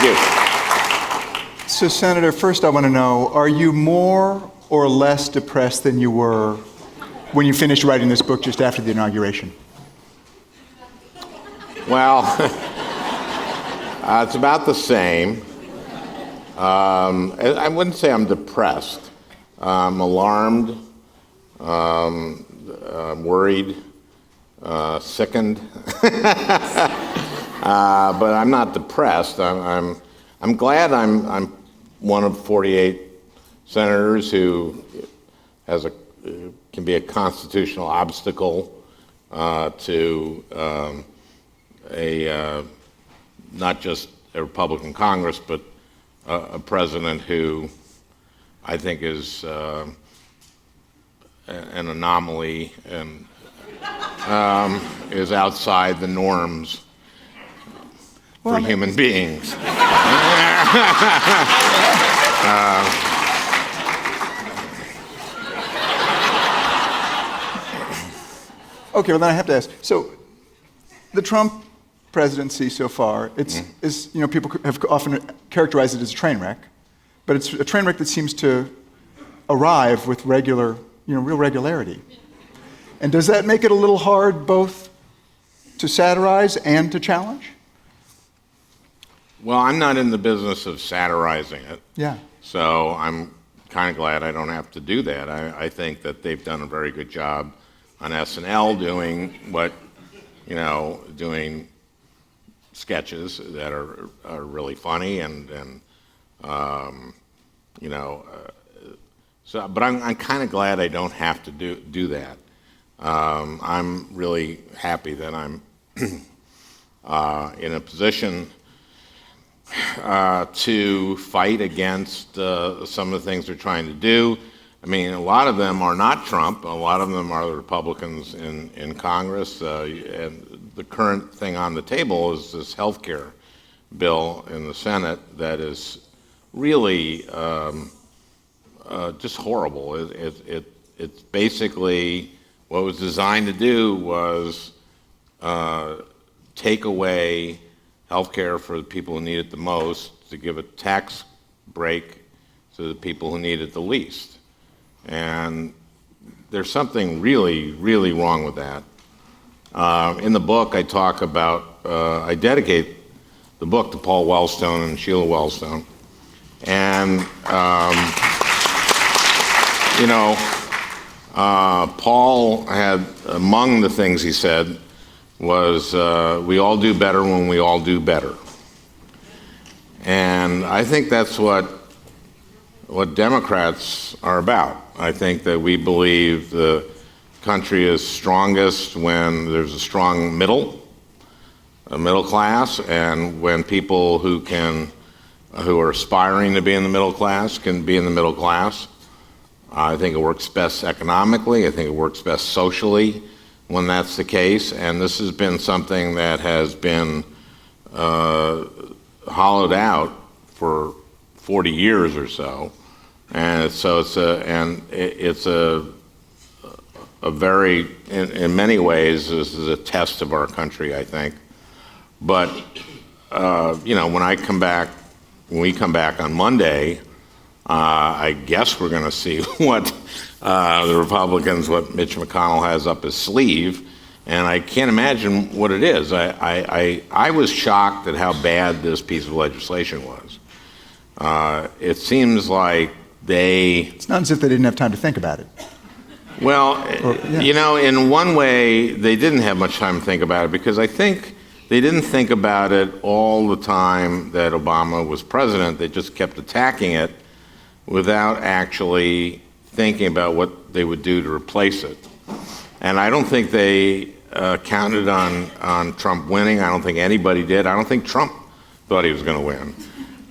Thank you. So, Senator, first I want to know, are you more or less depressed than you were when you finished writing this book just after the inauguration? Well, it's about the same. I wouldn't say I'm depressed. I'm alarmed, worried, sickened, but I'm not depressed. I'm glad I'm one of 48 senators who can be a constitutional obstacle to not just a Republican Congress, but a president who I think is an anomaly and is outside the norms for human beings. Okay, well then I have to ask. So, the Trump presidency so far, people have often characterized it as a train wreck, but it's a train wreck that seems to arrive with real regularity. And does that make it a little hard both to satirize and to challenge? Well, I'm not in the business of satirizing it. Yeah. So I'm kind of glad I don't have to do that. I think that they've done a very good job on SNL doing doing sketches that are really funny but I'm kind of glad I don't have to do that. I'm really happy that I'm in a position to fight against some of the things they're trying to do. I mean, a lot of them are not Trump. A lot of them are the Republicans in Congress. And the current thing on the table is this health care bill in the Senate that is really just horrible. It's basically what it was designed to do was take away health care for the people who need it the most, to give a tax break to the people who need it the least. And there's something really, really wrong with that. In the book, I talk about, I dedicate the book to Paul Wellstone and Sheila Wellstone. And, Paul had, among the things he said, was we all do better when we all do better. And I think that's what Democrats are about. I think that we believe the country is strongest when there's a strong middle class, and when people who are aspiring to be in the middle class can be in the middle class. I think it works best economically. I think it works best socially when that's the case. And this has been something that has been hollowed out for 40 years or so. And so it's a very, in many ways, this is a test of our country, I think. But when we come back on Monday, I guess we're going to see what the Republicans, what Mitch McConnell has up his sleeve, and I can't imagine what it is. I was shocked at how bad this piece of legislation was. It seems like it's not as if they didn't have time to think about it. Well, in one way, they didn't have much time to think about it, because I think they didn't think about it all the time that Obama was president. They just kept attacking it without actually thinking about what they would do to replace it. And I don't think they counted on Trump winning. I don't think anybody did. I don't think Trump thought he was going to win.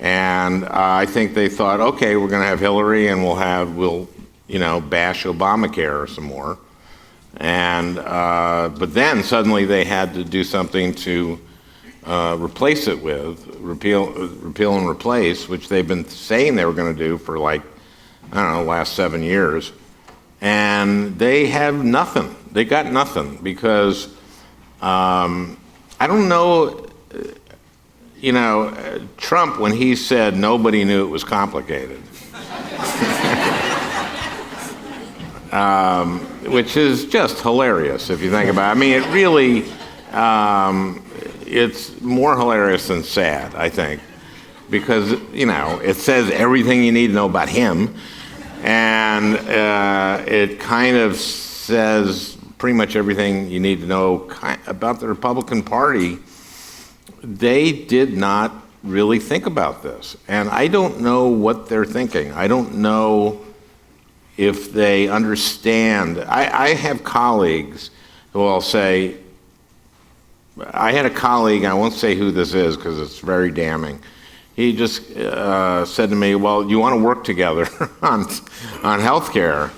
And I think they thought, okay, we're going to have Hillary, and we'll bash Obamacare some more. And but then suddenly they had to do something to replace it with, repeal and replace, which they've been saying they were going to do for the last 7 years. And they have nothing. They got nothing, because I don't know, you know, Trump, when he said nobody knew it was complicated, which is just hilarious if you think about it. I mean, it really, it's more hilarious than sad, I think, because, you know, it says everything you need to know about him, and it kind of says pretty much everything you need to know about the Republican Party. They did not really think about this, and I don't know what they're thinking. I don't know if they understand. I have colleagues who will say, I had a colleague, I won't say who this is because it's very damning. He just said to me, well, you want to work together on health care?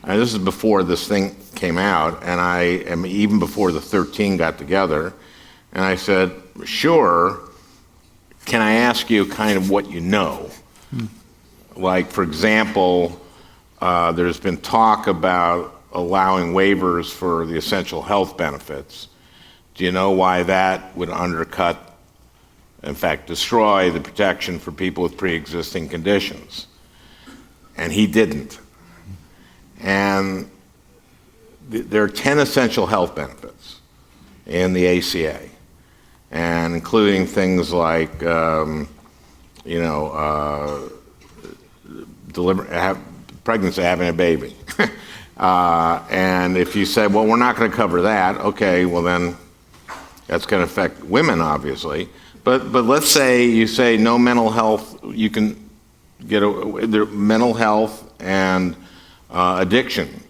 And this is before this thing came out, and even before the 13 got together. And I said, sure. Can I ask you kind of what you know? Like, for example, there's been talk about allowing waivers for the essential health benefits. Do you know why that would undercut, in fact, destroy the protection for people with pre-existing conditions? And he didn't. And there are 10 essential health benefits in the ACA, and including things like, pregnancy, having a baby. And if you say, well, we're not going to cover that, okay, well then that's going to affect women, obviously. But let's say you say no mental health, you can get mental health and addiction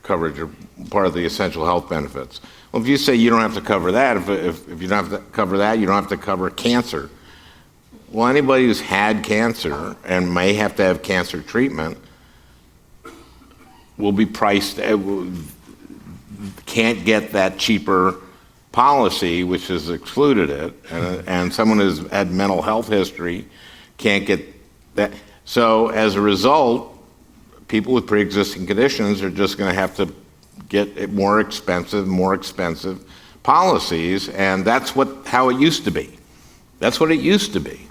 coverage are part of the essential health benefits. Well, if you say you don't have to cover that, if you don't have to cover that, you don't have to cover cancer. Well, anybody who's had cancer and may have to have cancer treatment will be priced, can't get that cheaper policy, which has excluded it, and someone who's had mental health history can't get that. So as a result, people with pre-existing conditions are just going to have to get more expensive policies, and that's how it used to be. That's what it used to be.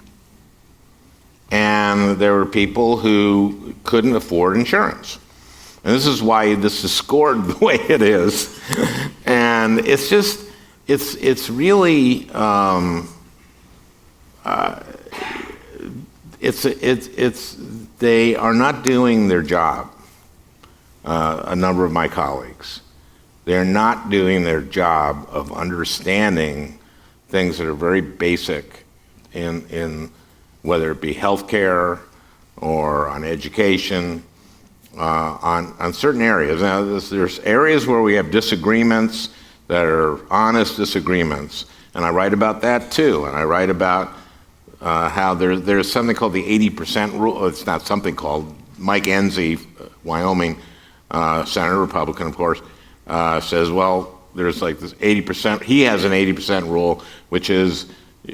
And there were people who couldn't afford insurance. And this is why this is scored the way it is. And it's just, it's really, they are not doing their job. A number of my colleagues, they're not doing their job of understanding things that are very basic in whether it be healthcare or on education, on certain areas. Now, there's areas where we have disagreements that are honest disagreements, and I write about that too. And I write about how there's something called the 80% rule. It's not something called. Mike Enzi, Wyoming senator, Republican, of course, says, well, there's like this 80%. He has an 80% rule, which is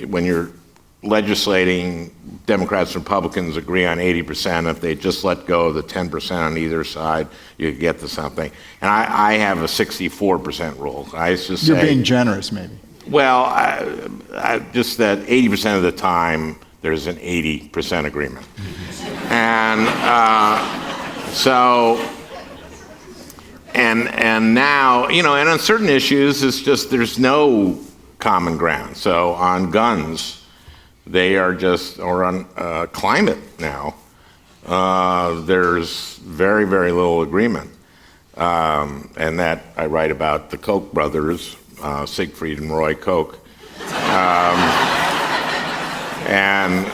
when you're legislating, Democrats and Republicans agree on 80%. If they just let go of the 10% on either side, you get to something. And I have a 64% rule. I just You're say, being generous, maybe. Well, I just that 80% of the time there's an 80% agreement. And so, and now, and on certain issues, it's just there's no common ground. So on guns, they are just, or on climate now, there's very, very little agreement. And that I write about the Koch brothers, Siegfried and Roy Koch, and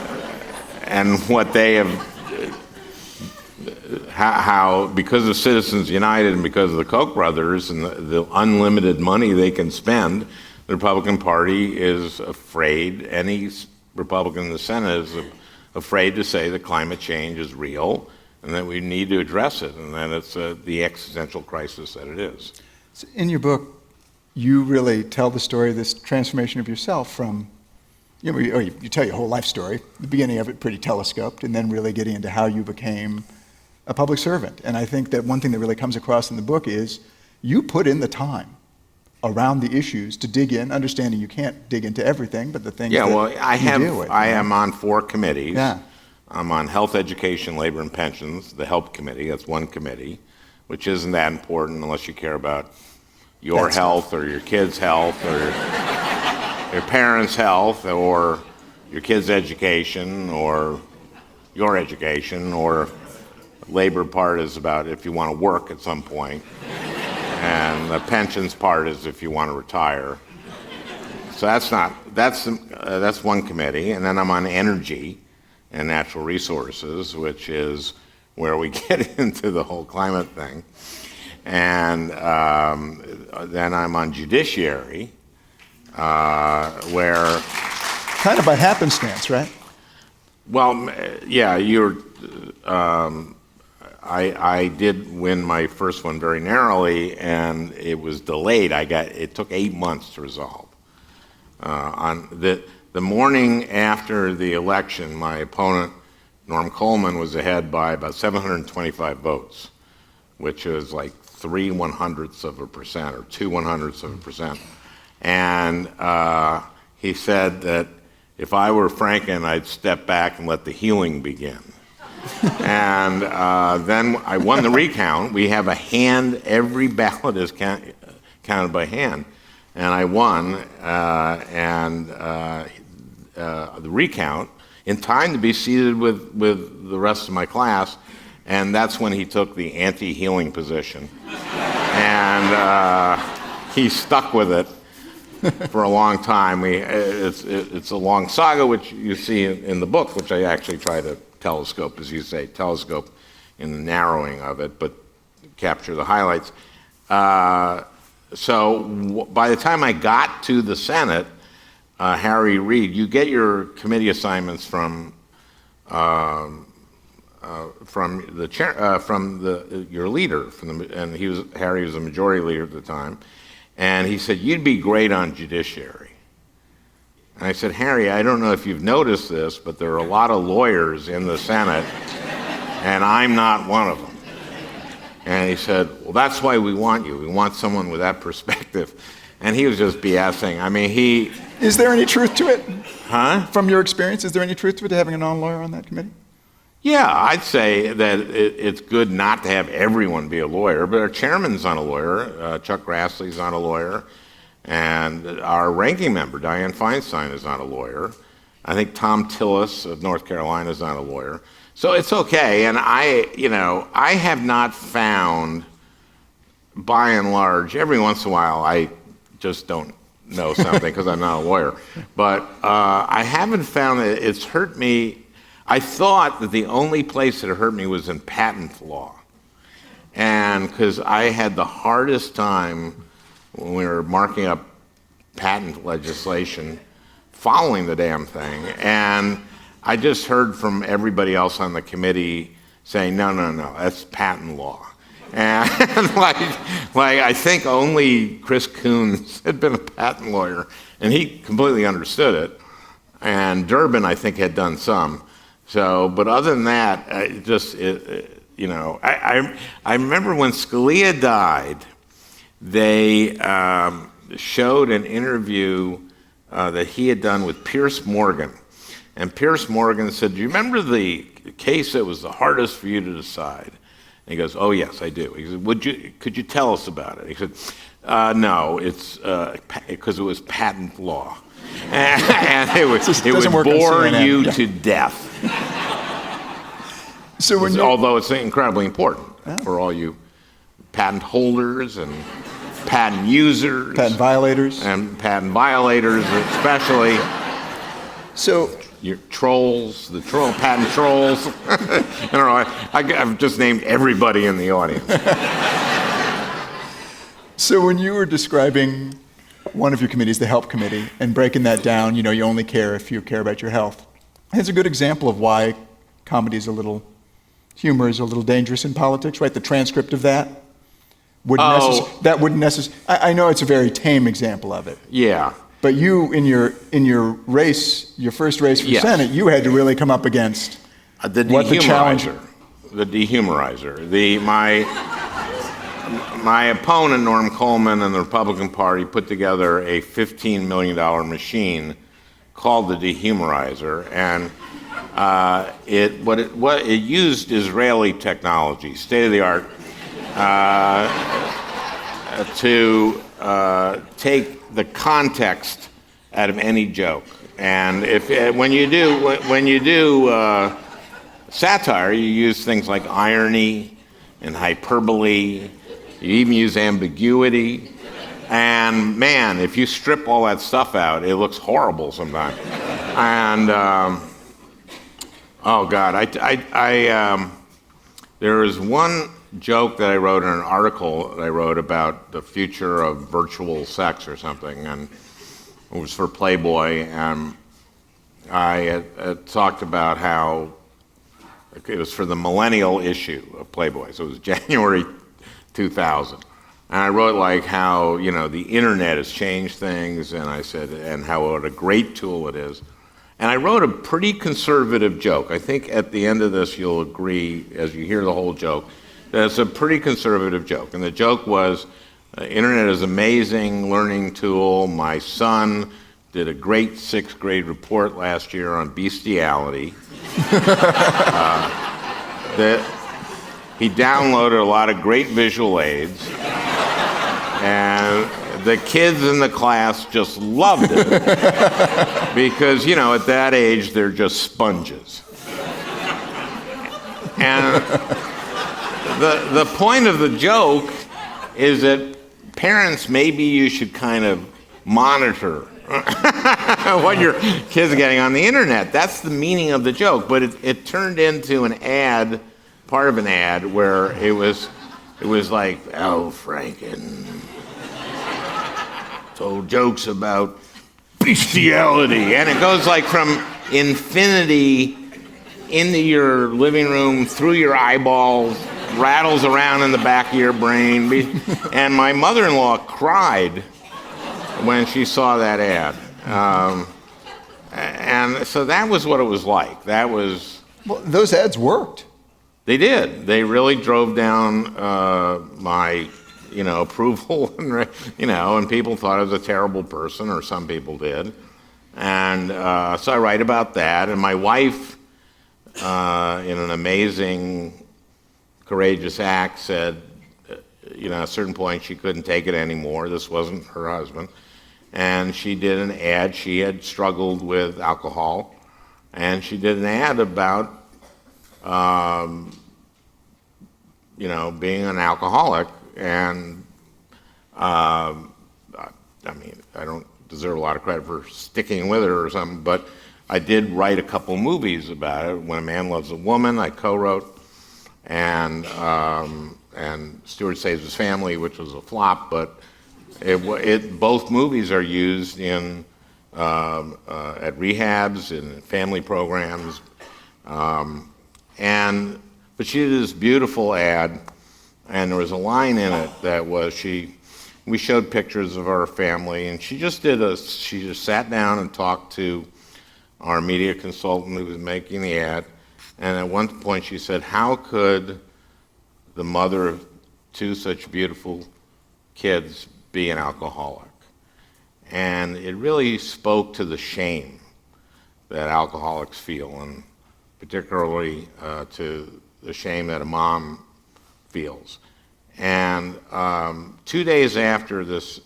what they have, how because of Citizens United and because of the Koch brothers and the unlimited money they can spend, the Republican Party is afraid, any Republican in the Senate is afraid to say that climate change is real and that we need to address it, and that it's the existential crisis that it is. So in your book, you really tell the story of this transformation of yourself from, you tell your whole life story, the beginning of it pretty telescoped, and then really getting into how you became a public servant. And I think that one thing that really comes across in the book is you put in the time. around the issues to dig in, understanding you can't dig into everything, but the things Yeah, that well, you deal with. I am on 4 committees. Yeah. I'm on Health, Education, Labor, and Pensions, the HELP committee. That's one committee, which isn't that important unless you care about your That's health or your kids' health or your parents' health or your kids' education or your education, or labor part is about if you want to work at some point, and the pensions part is if you want to retire. So that's one committee, and then I'm on energy and natural resources, which is where we get into the whole climate thing, and then I'm on judiciary, where Kind of by happenstance, right? well, yeah, I did win my first one very narrowly, and it was delayed. It took 8 months to resolve. On the morning after the election, my opponent, Norm Coleman, was ahead by about 725 votes, which is like 3/100% or 2/100%. And he said that if I were Franken, I'd step back and let the healing begin. And then I won the recount. We have a hand, every ballot is counted by hand. And I won, the recount in time to be seated with the rest of my class, and that's when he took the anti-healing position. And he stuck with it for a long time. It's a long saga, which you see in the book, which I actually try to telescope, as you say, telescope in the narrowing of it, but capture the highlights. So by the time I got to the Senate, Harry Reid, you get your committee assignments from the chair, your leader, and Harry was the majority leader at the time, and he said, "You'd be great on judiciary." And I said, "Harry, I don't know if you've noticed this, but there are a lot of lawyers in the Senate, and I'm not one of them." And he said, "Well, that's why we want you. We want someone with that perspective." And he was just BSing. I mean, Is there any truth to it? Huh? From your experience, is there any truth to it, to having a non-lawyer on that committee? Yeah, I'd say that it's good not to have everyone be a lawyer, but our chairman's not a lawyer. Chuck Grassley's not a lawyer. And our ranking member, Dianne Feinstein, is not a lawyer. I think Tom Tillis of North Carolina is not a lawyer. So it's okay. And I have not found, by and large, every once in a while, I just don't know something because I'm not a lawyer. But I haven't found that it's hurt me. I thought that the only place that it hurt me was in patent law. And because I had the hardest time when we were marking up patent legislation, following the damn thing. And I just heard from everybody else on the committee saying, no, that's patent law. And like I think only Chris Coons had been a patent lawyer, and he completely understood it. And Durbin, I think, had done some. So, but other than that, I remember when Scalia died, they showed an interview that he had done with Pierce Morgan. And Pierce Morgan said, "Do you remember the case that was the hardest for you to decide?" And he goes, "Oh, yes, I do." He said, could you tell us about it? He said, "No, it's because it was patent law." And it would bore you to death. So although it's incredibly important for all you patent holders and patent users, patent violators, especially. So your trolls, patent trolls. I don't know. I've just named everybody in the audience. So when you were describing one of your committees, the HELP committee, and breaking that down, you only care if you care about your health. It's a good example of why humor is a little dangerous in politics, right? The transcript of that wouldn't necessarily. I know it's a very tame example of it. Yeah. But you, in your race, your first race for Senate, you had to really come up against the dehumorizer. The dehumorizer. my opponent, Norm Coleman, and the Republican Party put together a $15 million machine called the dehumorizer, and it used Israeli technology, state of the art, to take the context out of any joke. And when you do satire, you use things like irony and hyperbole. You even use ambiguity. And man, if you strip all that stuff out, it looks horrible sometimes. And oh God, there is one joke that I wrote in an article that I wrote about the future of virtual sex or something, and it was for Playboy, and I had talked about how it was for the millennial issue of Playboy, so it was January 2000. And I wrote like how, the internet has changed things, and I said, and what a great tool it is. And I wrote a pretty conservative joke. I think at the end of this you'll agree, as you hear the whole joke, that it's a pretty conservative joke. And the joke was, internet is an amazing learning tool. My son did a great 6th grade report last year on bestiality. He downloaded a lot of great visual aids. And the kids in the class just loved it because, at that age, they're just sponges. And the point of the joke is that parents, maybe you should kind of monitor what your kids are getting on the internet. That's the meaning of the joke. But it turned into an ad, part of an ad, where it was like, oh, Franken told jokes about bestiality. And it goes like from infinity into your living room, through your eyeballs, rattles around in the back of your brain. And my mother-in-law cried when she saw that ad. And so that was what it was like. Well, those ads worked. They did. They really drove down my, approval, and people thought I was a terrible person, or some people did. And so I write about that. And my wife, in an amazing, courageous act, said, at a certain point she couldn't take it anymore. This wasn't her husband. And she did an ad. She had struggled with alcohol. And she did an ad about being an alcoholic, and I don't deserve a lot of credit for sticking with her or something, but I did write a couple movies about it. When a Man Loves a Woman, I co-wrote, and Stewart Saves His Family, which was a flop, but both movies are used in at rehabs, in family programs. But she did this beautiful ad, and there was a line in it that was we showed pictures of our family, and she just sat down and talked to our media consultant who was making the ad, and at one point she said, how could the mother of 2 such beautiful kids be an alcoholic? And it really spoke to the shame that alcoholics feel, and particularly to the shame that a mom feels. And 2 days after this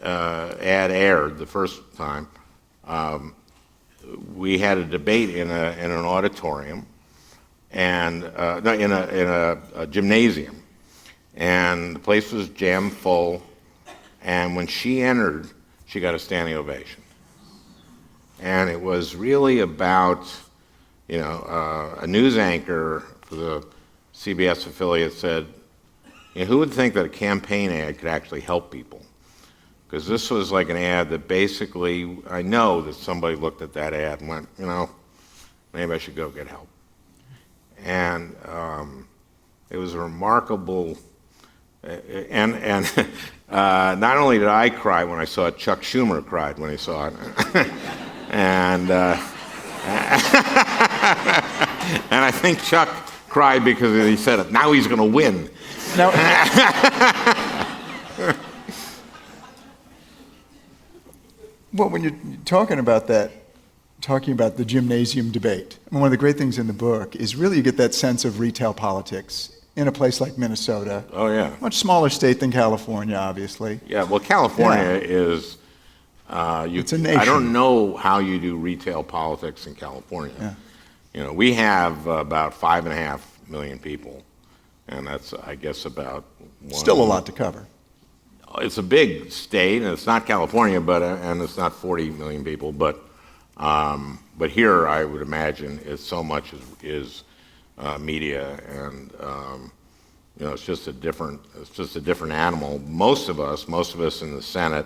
ad aired the first time, we had a debate in an auditorium, and in a gymnasium, and the place was jam full. And when she entered, she got a standing ovation. And it was really about, a news anchor for the CBS affiliate said, who would think that a campaign ad could actually help people? Because this was like an ad that basically, I know that somebody looked at that ad and went, maybe I should go get help. And it was a remarkable, and not only did I cry when I saw it, Chuck Schumer cried when he saw it. And I think Chuck cried because he said it. Now he's going to win. Now, well, when you're talking about that, talking about the gymnasium debate, one of the great things in the book is really you get that sense of retail politics in a place like Minnesota. Oh, yeah. Much smaller state than California, obviously. Yeah, well, California is... it's a nation. I don't know how you do retail politics in California. Yeah. You know, we have about 5.5 million people, and that's, I guess, about Still a lot to cover. It's a big state, and it's not California, and it's not 40 million people, but here I would imagine it's so much is media, and you know, it's just a different animal. Most of us in the Senate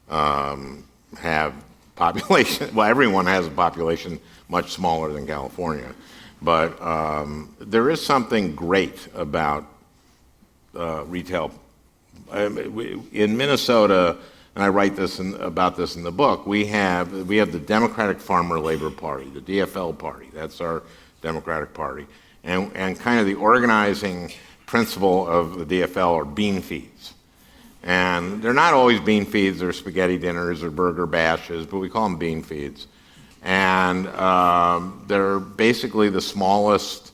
have population. Well, everyone has a population much smaller than California, but there is something great about retail. In Minnesota, and I write about this in the book, we have the Democratic Farmer Labor Party, the DFL party. That's our Democratic Party, and kind of the organizing principle of the DFL are bean feeds. And they're not always bean feeds or spaghetti dinners or burger bashes, but we call them bean feeds. And they're basically the smallest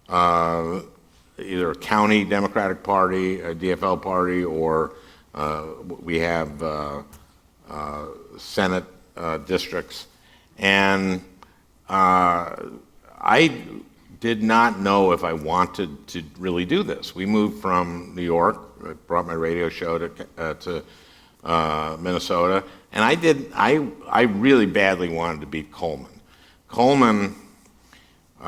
either county Democratic Party, a DFL party, or we have Senate districts. And I did not know if I wanted to really do this. We moved from New York. I brought my radio show to Minnesota, and I really badly wanted to beat Coleman. Coleman, 2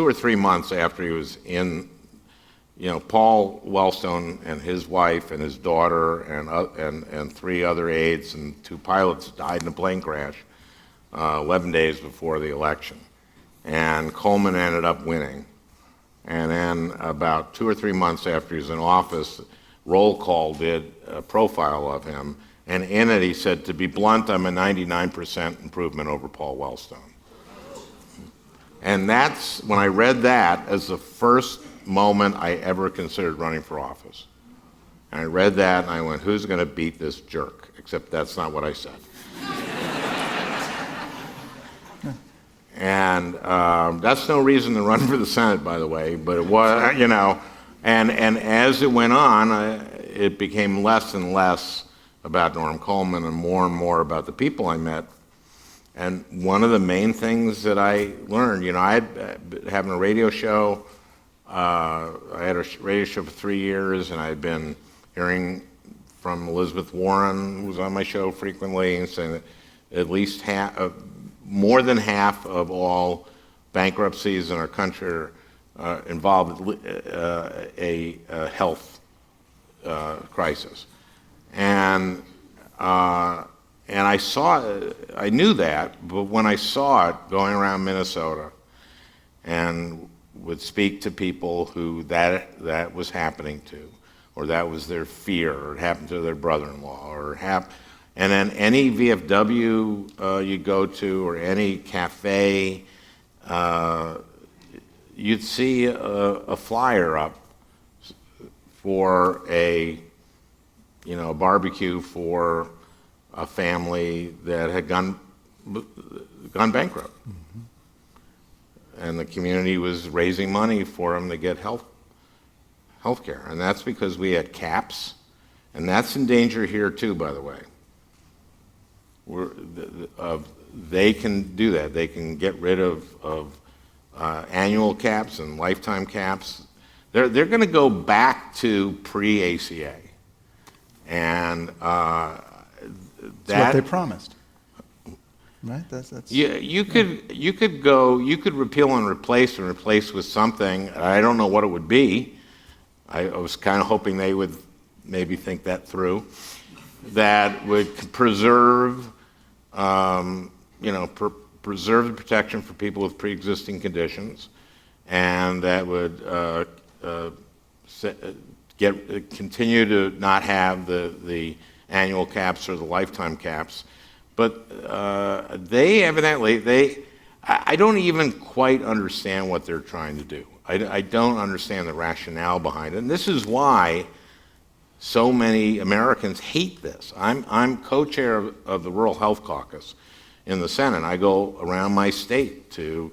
or 3 months after he was in, you know, Paul Wellstone and his wife and his daughter and 3 other aides and 2 pilots died in a plane crash 11 days before the election, and Coleman ended up winning. And then about 2 or 3 months after he was in office, Roll Call did a profile of him, and in it he said, to be blunt, I'm a 99% improvement over Paul Wellstone. And that's, when I read that, as the first moment I ever considered running for office. And I read that and I went, who's going to beat this jerk? Except that's not what I said. And that's no reason to run for the Senate, by the way, but it was, you know, and as it went on, it became less and less about Norm Coleman and more about the people I met. And one of the main things that I learned, you know, I had been having a radio show. I had a radio show for 3 years, and I had been hearing from Elizabeth Warren, who was on my show frequently, and saying that at least more than half of all bankruptcies in our country are involved a health crisis, and I saw it, I knew that, but when I saw it going around Minnesota and would speak to people who that was happening to, or that was their fear, or it happened to their brother-in-law, or and then any VFW you go to, or any cafe, you'd see a flyer up for a barbecue for a family that had gone bankrupt. Mm-hmm. And the community was raising money for them to get health care. And that's because we had caps, and that's in danger here too, by the way. They can do that. They can get rid of annual caps and lifetime caps. They're going to go back to pre-ACA, and that's what they promised, right? That's you could repeal and replace with something. I don't know what it would be. I was kind of hoping they would maybe think that through. That would preserve, preserve the protection for people with pre-existing conditions, and that would continue to not have the annual caps or the lifetime caps. But they evidently, I don't even quite understand what they're trying to do. I don't understand the rationale behind it. And this is why so many Americans hate this. I'm co-chair of the Rural Health Caucus in the Senate. I go around my state to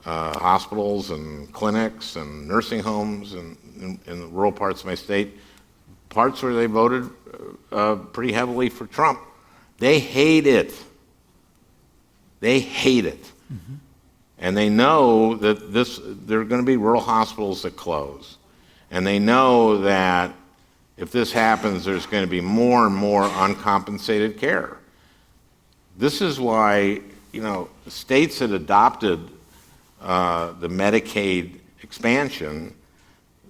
hospitals and clinics and nursing homes in the rural parts of my state, parts where they voted pretty heavily for Trump. They hate it. They hate it. Mm-hmm. And they know that there are going to be rural hospitals that close. And they know that if this happens, there's going to be more and more uncompensated care. This is why, states that adopted the Medicaid expansion,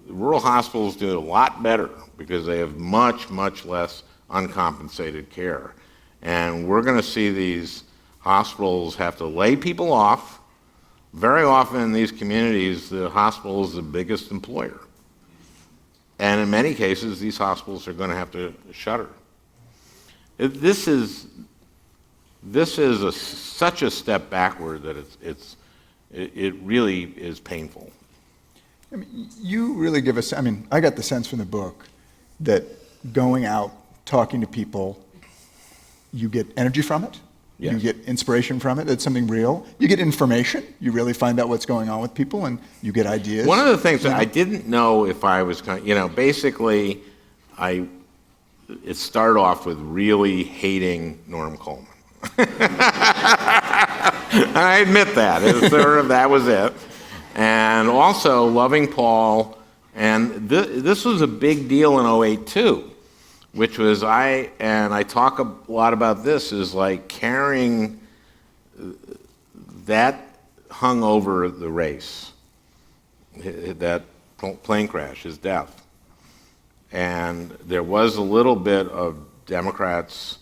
rural hospitals do a lot better because they have much, much less uncompensated care. And we're going to see these hospitals have to lay people off. Very often in these communities, the hospital is the biggest employer. And in many cases, these hospitals are going to have to shutter. This is such a step backward that it really is painful. I mean, you really give us, I got the sense from the book that going out, talking to people, you get energy from it. Yes. You get inspiration from it. It's something real. You get information. You really find out what's going on with people, and you get ideas. One of the things that I didn't know if I was going to, basically, it started off with really hating Norm Coleman. I admit that. That was it. And also loving Paul. And this was a big deal in 2008, too. Which was I talk a lot about this, is like carrying that hung over the race, that plane crash, his death. And there was a little bit of Democrats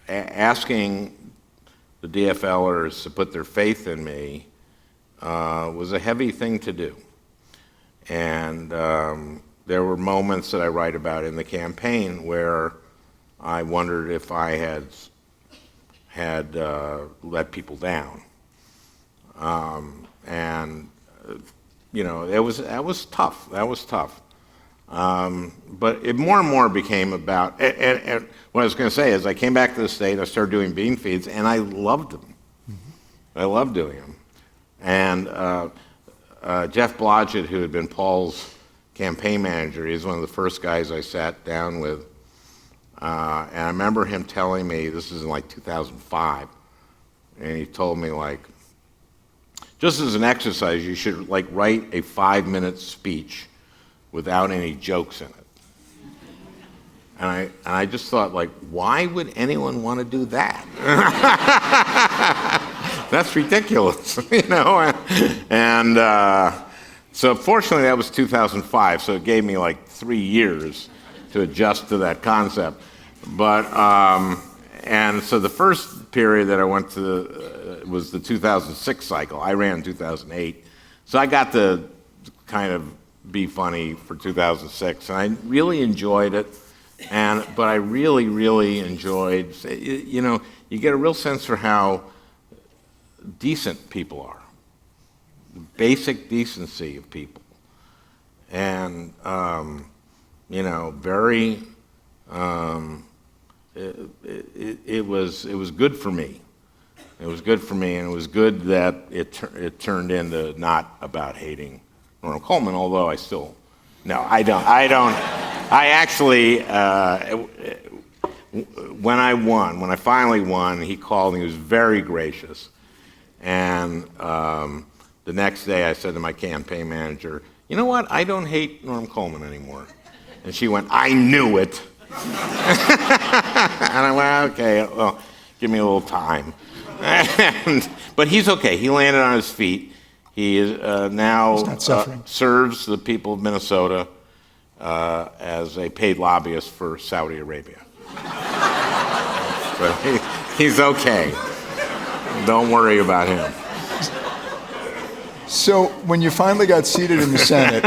asking the DFLers to put their faith in me was a heavy thing to do. And there were moments that I write about in the campaign where I wondered if I had let people down, and that was tough. That was tough. But it more and more became about. And what I was going to say is, I came back to the state. I started doing bean feeds, and I loved them. Mm-hmm. I loved doing them. And Jeff Blodgett, who had been Paul's campaign manager, he's one of the first guys I sat down with, and I remember him telling me, this is in like 2005, and he told me, like, just as an exercise, you should like write a 5-minute speech without any jokes in it. And I just thought, like, why would anyone want to do that? That's ridiculous, And so fortunately, that was 2005, so it gave me like 3 years to adjust to that concept. But, and so the first period that I went to was the 2006 cycle. I ran in 2008. So I got to kind of be funny for 2006, and I really enjoyed it. But I really, really enjoyed, you get a real sense for how decent people are. The basic decency of people, and very. It was good for me. It was good for me, and it was good that it turned into not about hating Norm Coleman. Although I still, no, I don't. I actually, when I finally won, he called and he was very gracious, and. The next day I said to my campaign manager, you know what, I don't hate Norm Coleman anymore. And she went, I knew it. And I went, okay, well, give me a little time. But he's okay, he landed on his feet. He is, now serves the people of Minnesota as a paid lobbyist for Saudi Arabia. So he's okay. Don't worry about him. So when you finally got seated in the Senate,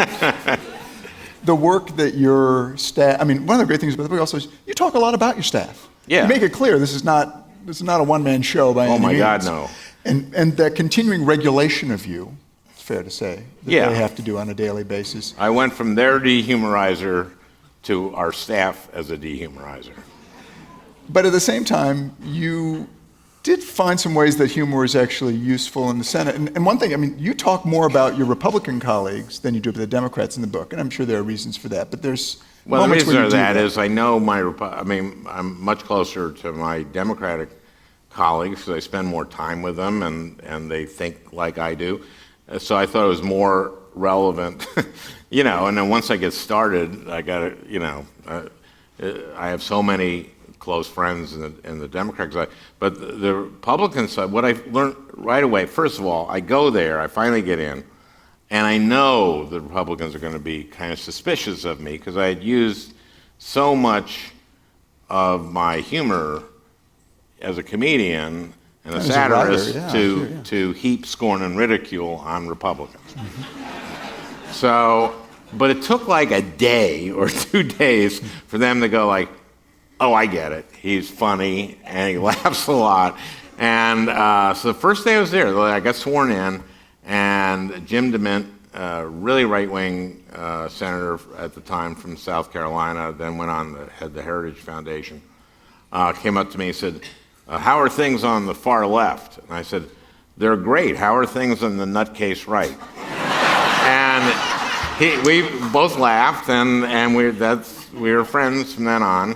the work that your staff, one of the great things about the book also is you talk a lot about your staff. Yeah. You make it clear this is not a one-man show by any means. Oh my God, no. And that continuing regulation of you, it's fair to say, that Yeah. they have to do on a daily basis. I went from their dehumorizer to our staff as a dehumorizer. But at the same time, you did find some ways that humor is actually useful in the Senate. And one thing, I mean, you talk more about your Republican colleagues than you do about the Democrats in the book, and I'm sure there are reasons for that. But there's Well, the moments reason when for you do that is I know I'm much closer to my Democratic colleagues because I spend more time with them and they think like I do. So I thought it was more relevant, you know, and then once I get started, I got to, you know, I have so many close friends in the Democratic side. But the Republican side, what I learned right away, first of all, I go there, I finally get in, and I know the Republicans are going to be kind of suspicious of me because I had used so much of my humor as a comedian and a As a satirist writer, to heap scorn and ridicule on Republicans. So, but it took like a day or 2 days for them to go like, oh, I get it. He's funny and he laughs a lot. And so the first day I was there, I got sworn in, and Jim DeMint, really right-wing senator at the time from South Carolina, then went on to head the Heritage Foundation, came up to me and said, how are things on the far left? And I said, they're great. How are things on the nutcase right? And we both laughed, and we were friends from then on,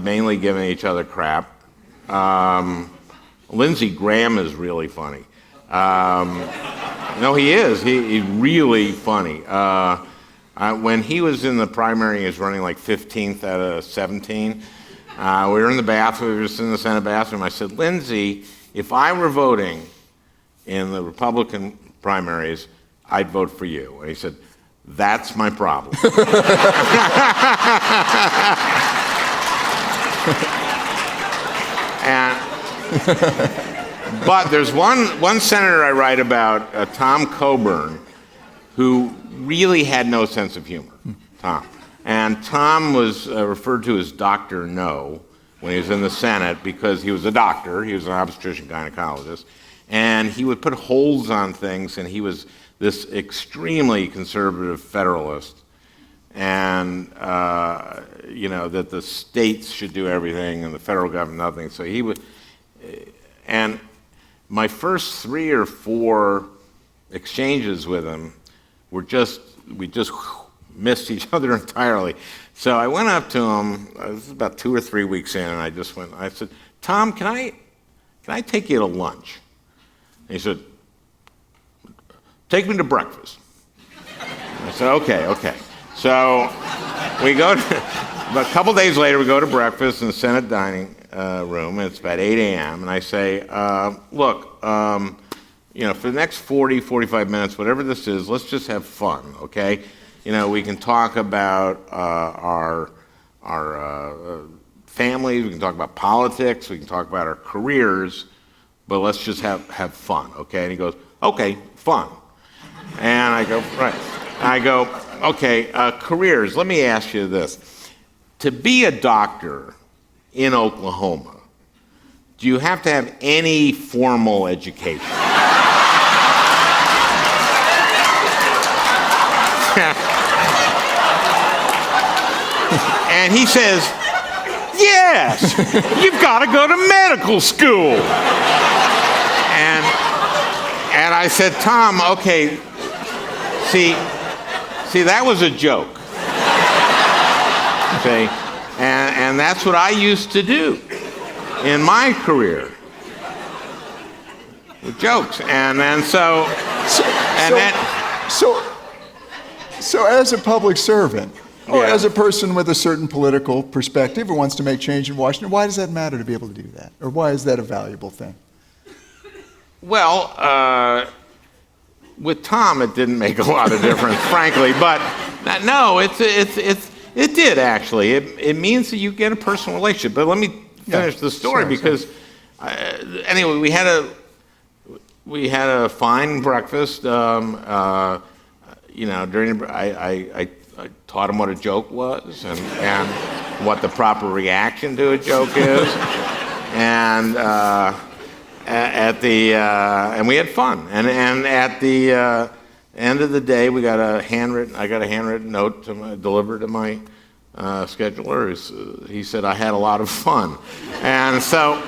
mainly giving each other crap. Lindsey Graham is really funny. No, he is. He's really funny. When he was in the primary, he was running like 15th out of 17. We were in the bathroom, we were just in the Senate bathroom. I said, Lindsey, if I were voting in the Republican primaries, I'd vote for you. And he said, that's my problem. But there's one senator I write about, Tom Coburn, who really had no sense of humor, Tom. And Tom was referred to as Dr. No when he was in the Senate because he was a doctor, he was an obstetrician gynecologist, and he would put holes on things, and he was this extremely conservative federalist, and you know, that the states should do everything and the federal government nothing. So he would, and my first 3 or 4 exchanges with him were we just missed each other entirely. So I went up to him, this was about 2 or 3 weeks in, and I said, Tom, can I take you to lunch? And he said, take me to breakfast. I said, okay. So we go a couple days later, we go to breakfast in the Senate dining room, and it's about 8 a.m., and I say, look, you know, for the next 40, 45 minutes, whatever this is, let's just have fun, okay? You know, we can talk about our families, we can talk about politics, we can talk about our careers, but let's just have fun, okay? And he goes, okay, fun. And I go, right. I go, okay, careers, let me ask you this. To be a doctor in Oklahoma, do you have to have any formal education? And he says, yes, you've got to go to medical school. And I said, Tom, okay, see, that was a joke. Okay, and that's what I used to do in my career, with jokes. And then so as a public servant, or Yeah. as a person with a certain political perspective who wants to make change in Washington, why does that matter to be able to do that? Or why is that a valuable thing? Well, with Tom, it didn't make a lot of difference, frankly. But no, it did actually. It means that you get a personal relationship. But let me finish the story because anyway, we had a fine breakfast. You know, I taught him what a joke was and what the proper reaction to a joke is, and and we had fun. And at the end of the day, I got a handwritten note delivered to my scheduler. He said I had a lot of fun. And so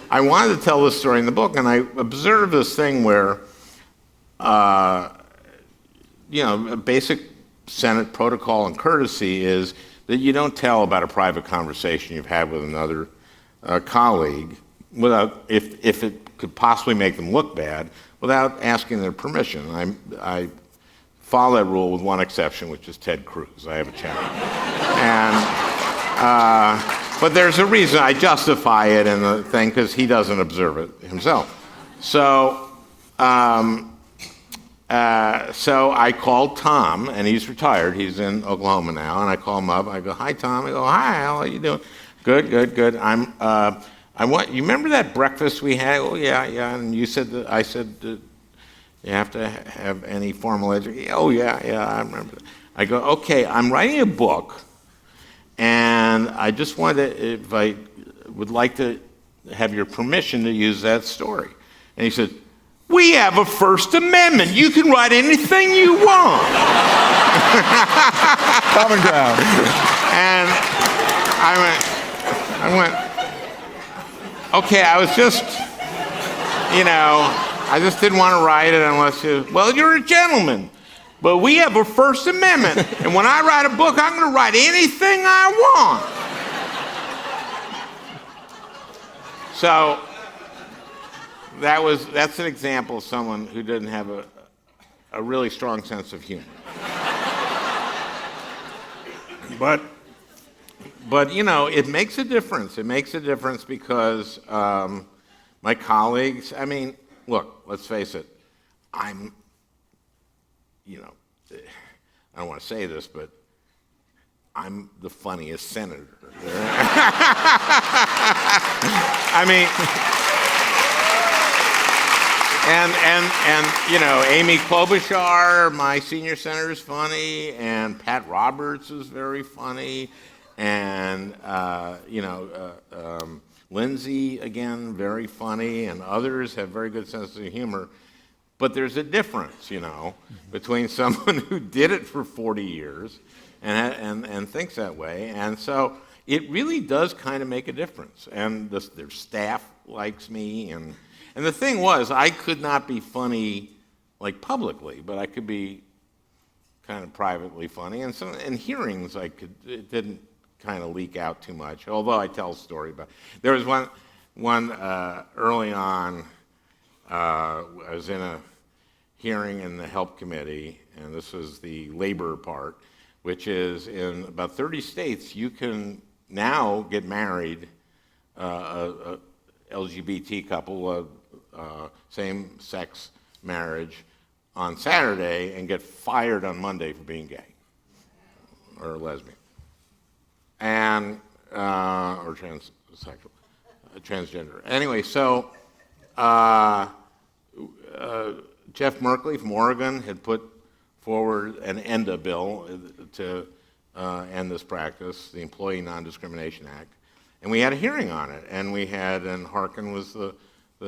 I wanted to tell this story in the book, and I observed this thing where, a basic Senate protocol and courtesy is that you don't tell about a private conversation you've had with another colleague without, if it could possibly make them look bad, without asking their permission. I follow that rule with one exception, which is Ted Cruz. I have a challenge. But there's a reason I justify it in the thing, because he doesn't observe it himself. So I called Tom, and he's retired. He's in Oklahoma now, and I call him up. I go, "Hi, Tom." I go, "Hi, how are you doing?" "Good, good, good. You remember that breakfast we had?" "Oh, yeah, yeah." "And you said that," I said, "you have to have any formal education?" "Oh, yeah, yeah, I remember that." I go, "Okay, I'm writing a book, and I just wanted to, if I would like to have your permission to use that story." And he said, "We have a First Amendment. You can write anything you want." Common ground. And I went, okay, I was just, I just didn't want to write it unless well, you're a gentleman. But we have a First Amendment, and when I write a book, I'm going to write anything I want. So that's an example of someone who didn't have a really strong sense of humor. But it makes a difference. It makes a difference because my colleagues, look, let's face it, I don't want to say this, but I'm the funniest senator. Amy Klobuchar, my senior senator, is funny, and Pat Roberts is very funny, and Lindsay, again, very funny, and others have very good sense of humor. But there's a difference, between someone who did it for 40 years and thinks that way, and so it really does kind of make a difference. And their staff likes me, and the thing was, I could not be funny like publicly, but I could be kind of privately funny. And so in hearings, it didn't kind of leak out too much. Although I tell a story about. There was one early on. I was in a hearing in the Help Committee, and this was the labor part, which is in about 30 states you can now get married, a LGBT couple, same-sex marriage on Saturday, and get fired on Monday for being gay or lesbian, and or transsexual, transgender. Anyway, so Jeff Merkley from Oregon had put forward an ENDA bill to end this practice, the Employee Non-Discrimination Act, and we had a hearing on it. And Harkin was the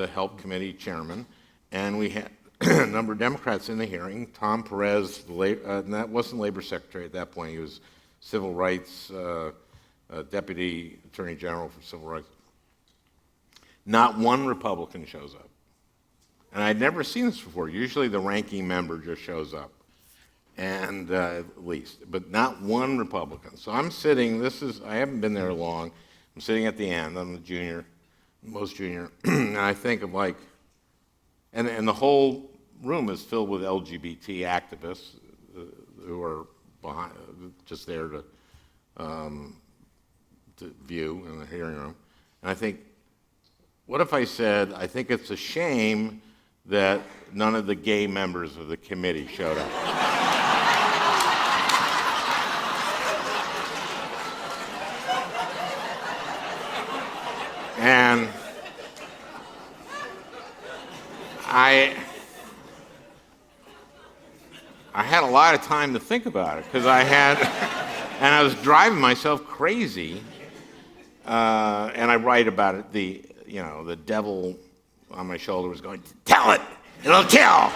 Help Committee chairman, and we had a number of Democrats in the hearing. Tom Perez, and that wasn't Labor Secretary at that point, he was Civil Rights, Deputy Attorney General for Civil Rights. Not one Republican shows up. And I'd never seen this before. Usually the ranking member just shows up, and at least, but not one Republican. So I'm sitting, I haven't been there long, I'm sitting at the end, I'm the junior, most junior, and I think of and the whole room is filled with LGBT activists who are behind, just there to view in the hearing room. And I think, what if I said, I think it's a shame that none of the gay members of the committee showed up? And I had a lot of time to think about it, because and I was driving myself crazy, and I write about it, the devil on my shoulder was going, "Tell it, it'll kill."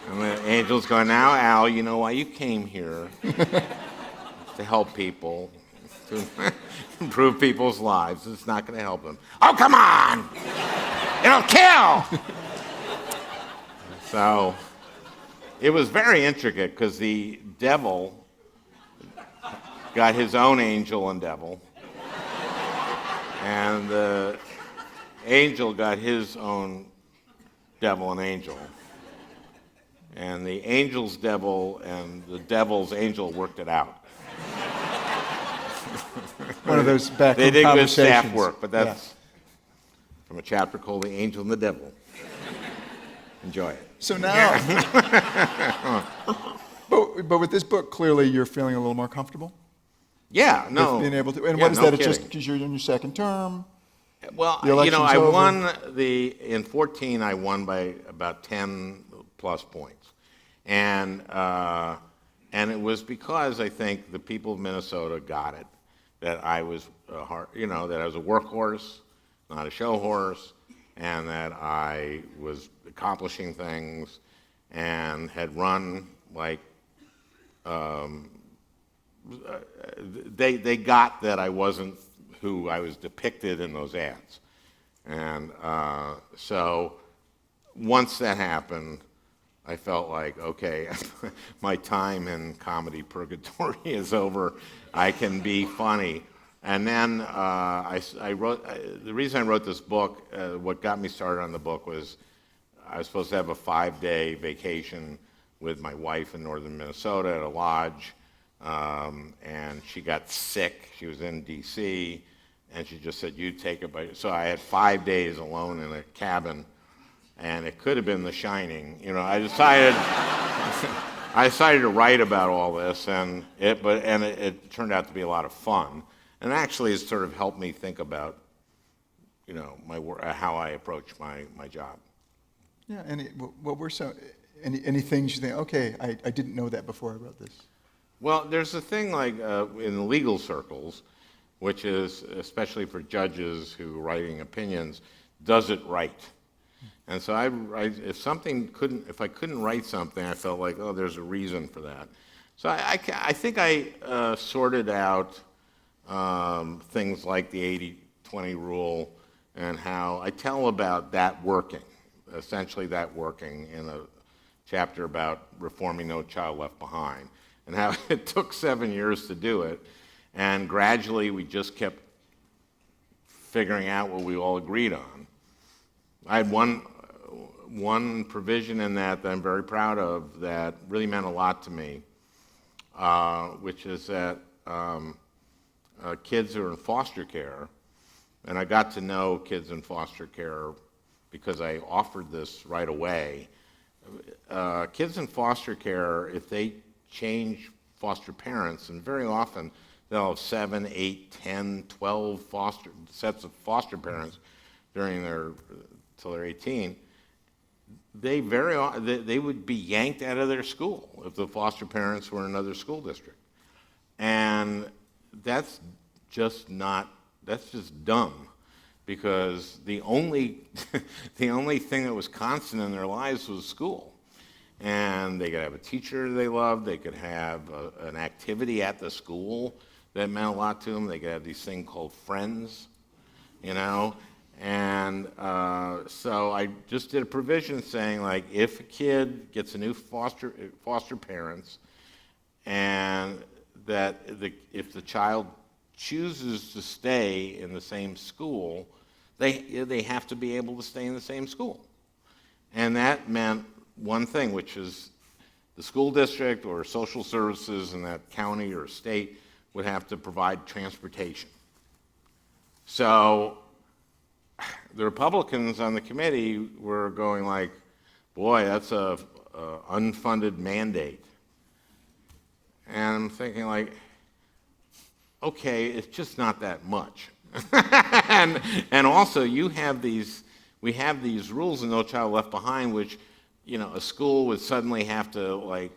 And the angel's going, "Now, Al, you know why you came here, to help people, to improve people's lives. It's not going to help them." "Oh, come on, it'll kill." So it was very intricate because the devil got his own angel and devil, and the angel got his own devil and angel. And the angel's devil and the devil's angel worked it out. One of those backroom They did good conversations. staff work, but that's from a chapter called The Angel and the Devil. Enjoy it. So now, but with this book, clearly you're feeling a little more comfortable Yeah, no. with being able to. And yeah, what is no that? It's just kidding. because you're in your second term. Well, The election's I over. won in 14, I won by about 10 plus points. And it was because I think the people of Minnesota got it, that I was that I was a workhorse, not a show horse, and that I was accomplishing things and had run like, they got that I wasn't who I was depicted in those ads. And so once that happened, I felt like, okay, my time in comedy purgatory is over. I can be funny. And then I wrote, the reason I wrote this book, what got me started on the book was I was supposed to have a 5-day vacation with my wife in northern Minnesota at a lodge. And she got sick. She was in D.C., and she just said, "You take it by." So I had 5 days alone in a cabin, and it could have been The Shining. I decided to write about all this, and it turned out to be a lot of fun, and actually it sort of helped me think about, my work, how I approach my job. Yeah. What were any things you think? Okay, I didn't know that before I wrote this. Well, there's a thing like in legal circles, which is especially for judges who are writing opinions, does it right? And so if I couldn't write something, I felt like, oh, there's a reason for that. So I think I sorted out things like the 80-20 rule and how I tell about that working, essentially that working in a chapter about reforming No Child Left Behind, and how it took 7 years to do it, and gradually we just kept figuring out what we all agreed on. I had one provision in that I'm very proud of that really meant a lot to me, which is that kids who are in foster care, and I got to know kids in foster care because I offered this right away. Kids in foster care, if they change foster parents, and very often they'll have 7, 8, 10, 12 sets of foster parents till they're 18. They would be yanked out of their school if the foster parents were in another school district, and that's just dumb, because the only thing that was constant in their lives was school. And they could have a teacher they loved. They could have an activity at the school that meant a lot to them. They could have these things called friends, And so I just did a provision saying, like, if a kid gets a new foster parents, and that if the child chooses to stay in the same school, they have to be able to stay in the same school. And that meant one thing, which is the school district or social services in that county or state would have to provide transportation. So the Republicans on the committee were going like, boy, that's a unfunded mandate. And I'm thinking like, okay, it's just not that much. and also we have these rules in No Child Left Behind, which a school would suddenly have to like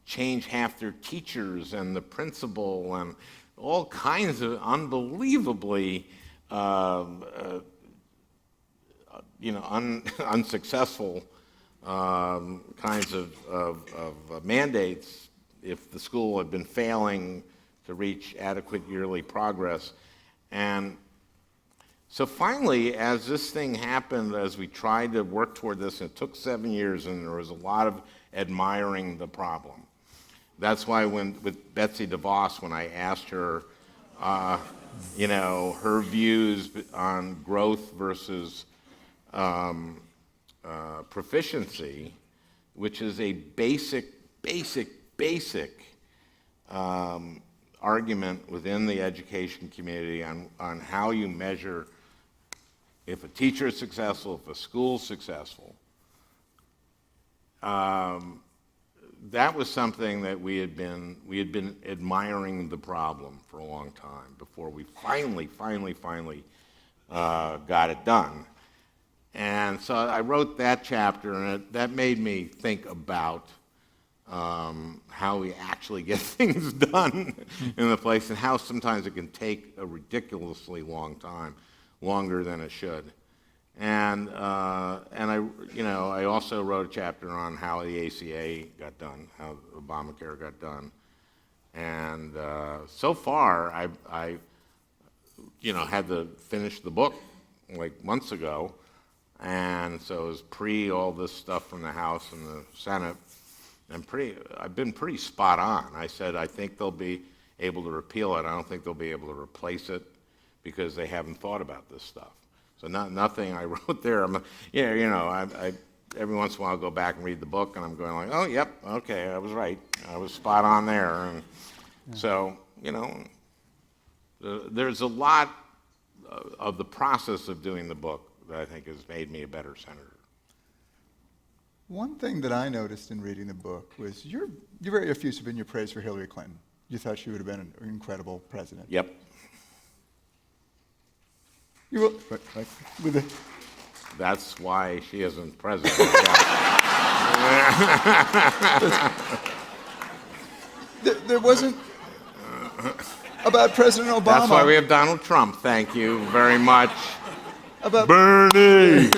change half their teachers and the principal and all kinds of unbelievably unsuccessful kinds of mandates if the school had been failing to reach adequate yearly progress. And so finally, as this thing happened, as we tried to work toward this, and it took 7 years, and there was a lot of admiring the problem. That's why with Betsy DeVos, when I asked her, her views on growth versus proficiency, which is a basic argument within the education community on how you measure if a teacher is successful, if a school is successful. That was something that we had been admiring the problem for a long time before we finally got it done. And so I wrote that chapter, and that made me think about how we actually get things done in the place, and how sometimes it can take a ridiculously long time, longer than it should. And I also wrote a chapter on how the ACA got done, how Obamacare got done. And so far, I had to finish the book like months ago, and so it was pre all this stuff from the House and the Senate. I've been pretty spot on. I said I think they'll be able to repeal it. I don't think they'll be able to replace it because they haven't thought about this stuff. So nothing I wrote there. I every once in a while I'll go back and read the book, and I'm going like, oh, yep, okay, I was right. I was spot on there. And so, there's a lot of the process of doing the book that I think has made me a better senator. One thing that I noticed in reading the book was you're very effusive in your praise for Hillary Clinton. You thought she would have been an incredible president. Yep. You will, right, with the, That's why she isn't president. there wasn't about President Obama. That's why we have Donald Trump. Thank you very much. About Bernie.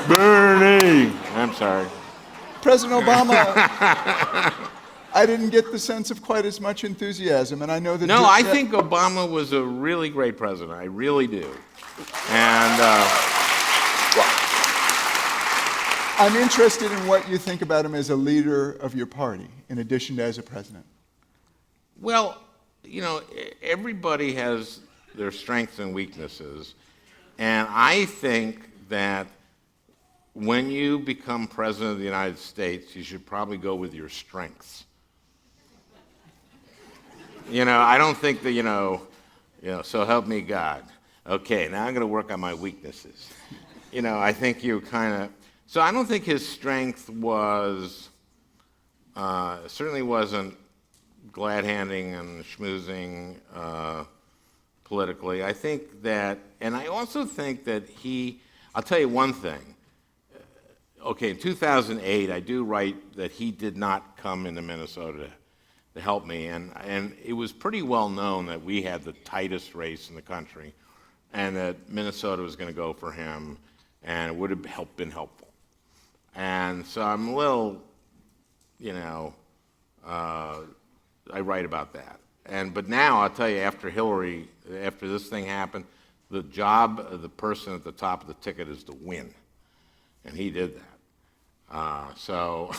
Bernie. I'm sorry. President Obama, I didn't get the sense of quite as much enthusiasm, and I know that. No, I think Obama was a really great president. I really do. And I'm interested in what you think about him as a leader of your party, in addition to as a president. Well, everybody has their strengths and weaknesses, and I think that when you become president of the United States, you should probably go with your strengths. I don't think that, so help me God. Okay, now I'm going to work on my weaknesses. I think you kind of, so I don't think his strength was, certainly wasn't glad-handing and schmoozing politically. I think that, and I also think that I'll tell you one thing. Okay, in 2008, I do write that he did not come into Minnesota to help me, and it was pretty well known that we had the tightest race in the country, and that Minnesota was going to go for him, and it would have been helpful. And so I'm a little, I write about that. But now I'll tell you, after this thing happened, the job of the person at the top of the ticket is to win, and he did that. So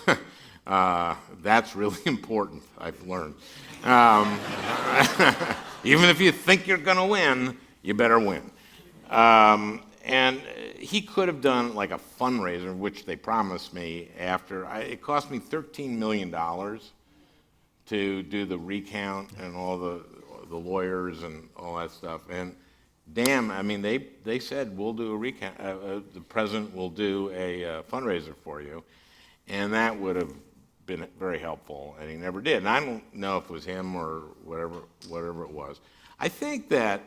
that's really important, I've learned. Even if you think you're going to win, you better win. And he could have done like a fundraiser, which they promised me it cost me $13 million to do the recount and all the lawyers and all that stuff. And damn, they said, we'll do a recount, the president will do a fundraiser for you. And that would have been very helpful, and he never did. And I don't know if it was him or whatever it was. I think that,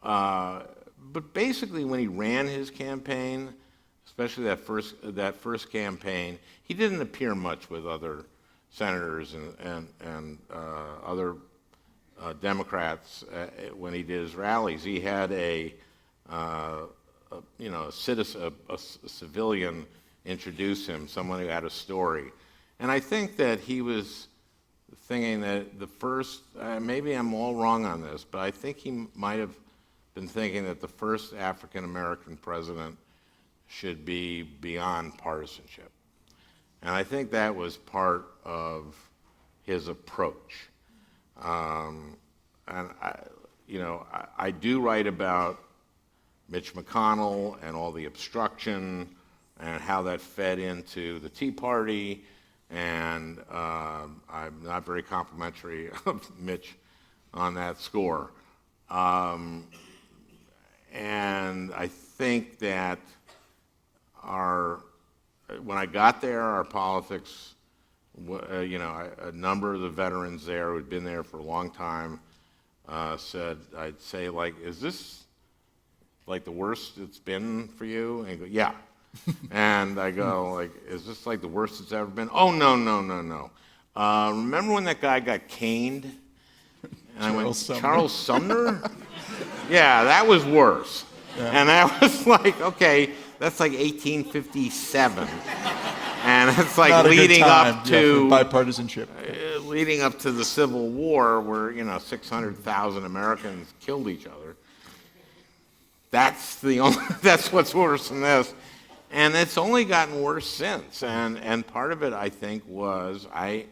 but basically when he ran his campaign, especially that first campaign, he didn't appear much with other senators and other Democrats when he did his rallies. He had a a citizen, a civilian, introduce him, someone who had a story. And I think that he was thinking that the first, maybe I'm all wrong on this, but I think he might have been thinking that the first African-American president should be beyond partisanship. And I think that was part of his approach. And I do write about Mitch McConnell and all the obstruction and how that fed into the Tea Party. And I'm not very complimentary of Mitch on that score. And I think that when I got there, our politics, a number of the veterans there who had been there for a long time said, I'd say, like, is this like the worst it's been for you? And he'd go, yeah. And I go, like, is this like the worst it's ever been? Oh, no. Remember when that guy got caned? And I went, Charles Sumner? Yeah, that was worse. Yeah. And that was like, okay, that's like 1857. And it's like not leading up to bipartisanship. Leading up to the Civil War, where 600,000 Americans killed each other. That's what's worse than this, and it's only gotten worse since. And part of it, I think, was I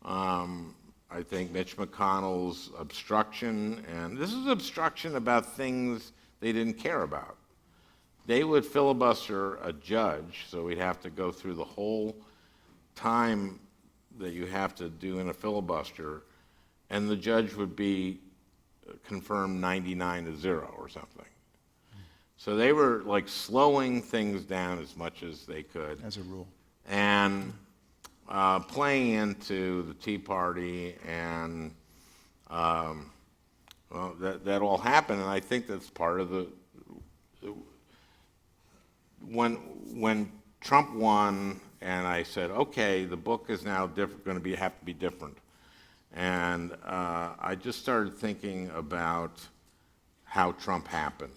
think Mitch McConnell's obstruction, and this is obstruction about things they didn't care about. They would filibuster a judge, so we'd have to go through the whole time that you have to do in a filibuster, and the judge would be confirmed 99-0 or something. So they were like slowing things down as much as they could. As a rule. And playing into the Tea Party, and that all happened, and I think that's part of when Trump won, and I said, okay, the book is now going to have to be different. And I just started thinking about how Trump happened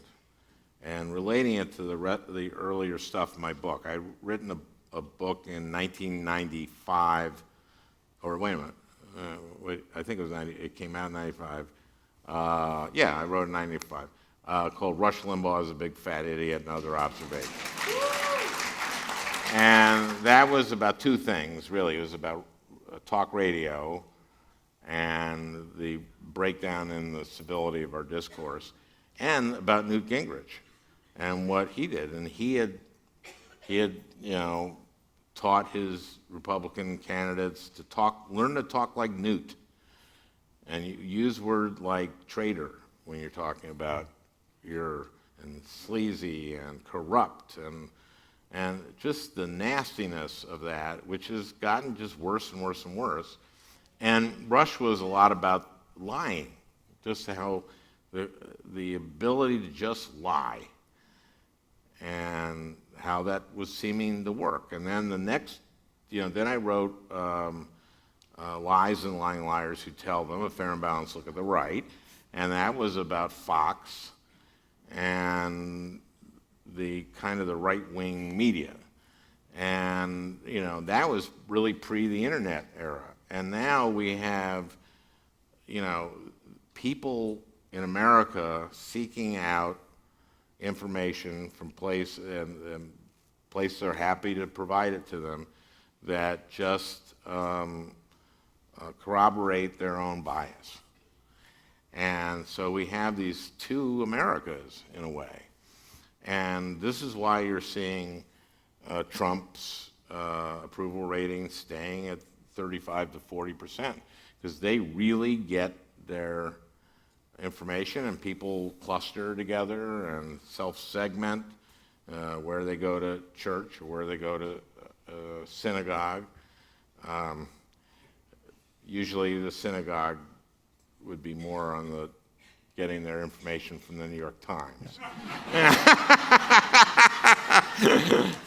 and relating it to the earlier stuff in my book. I'd written a book in 1995, or wait a minute, I think it came out in 95. Yeah, I wrote it in 95, called Rush Limbaugh is a Big Fat Idiot and Other Observations. And that was about two things, really. It was about talk radio and the breakdown in the civility of our discourse, and about Newt Gingrich and what he did. And he had taught his Republican candidates to learn to talk like Newt, and you use words like traitor when you're talking about and sleazy and corrupt and just the nastiness of that, which has gotten just worse and worse and worse. And Rush was a lot about lying, just how the ability to just lie, and how that was seeming to work. And then the next, then I wrote Lies and Lying Liars Who Tell Them, A Fair and Balanced Look at the Right, and that was about Fox and the kind of the right-wing media. And, that was really pre the internet era. And now we have, people in America seeking out information from place and places are happy to provide it to them that just corroborate their own bias. And so we have these two Americas in a way. And this is why you're seeing Trump's approval rating staying at 35 to 40%, because they really get their information, and people cluster together and self-segment where they go to church or where they go to synagogue. Usually the synagogue would be more on the getting their information from the New York Times.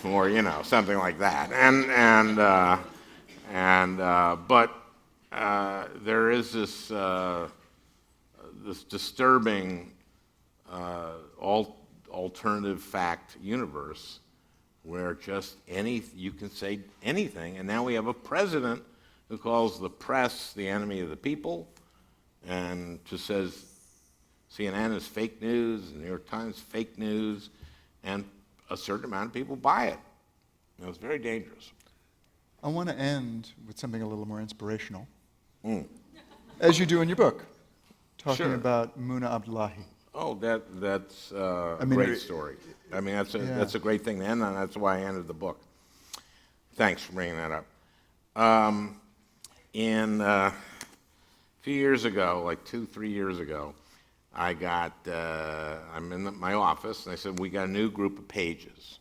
Or, something like that. But there is this disturbing alternative fact universe where just you can say anything, and now we have a president who calls the press the enemy of the people, and just says CNN is fake news, the New York Times fake news, and a certain amount of people buy it. It's very dangerous. I want to end with something a little more inspirational, as you do in your book, talking about Muna Abdullahi. Oh, that's a great story. I mean, that's a great thing to end on. That's why I ended the book. Thanks for bringing that up. A few years ago, like 2-3 years ago, I'm in my office, and they said, we got a new group of pages.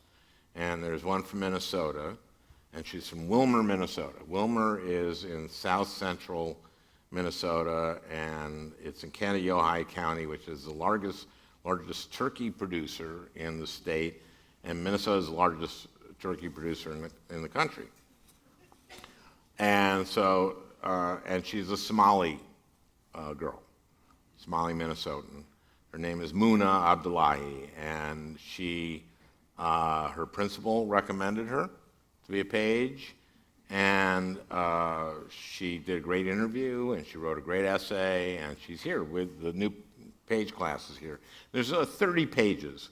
And there's one from Minnesota, and she's from Wilmer, Minnesota. Wilmer is in south central Minnesota, and it's in Kanawha County, which is the largest turkey producer in the state, and Minnesota is the largest turkey producer in the country. And so, and she's a Somali girl, Somali Minnesotan. Her name is Muna Abdullahi, and her principal recommended her to be a page, and she did a great interview, and she wrote a great essay, and she's here with the new page classes here. There's 30 pages,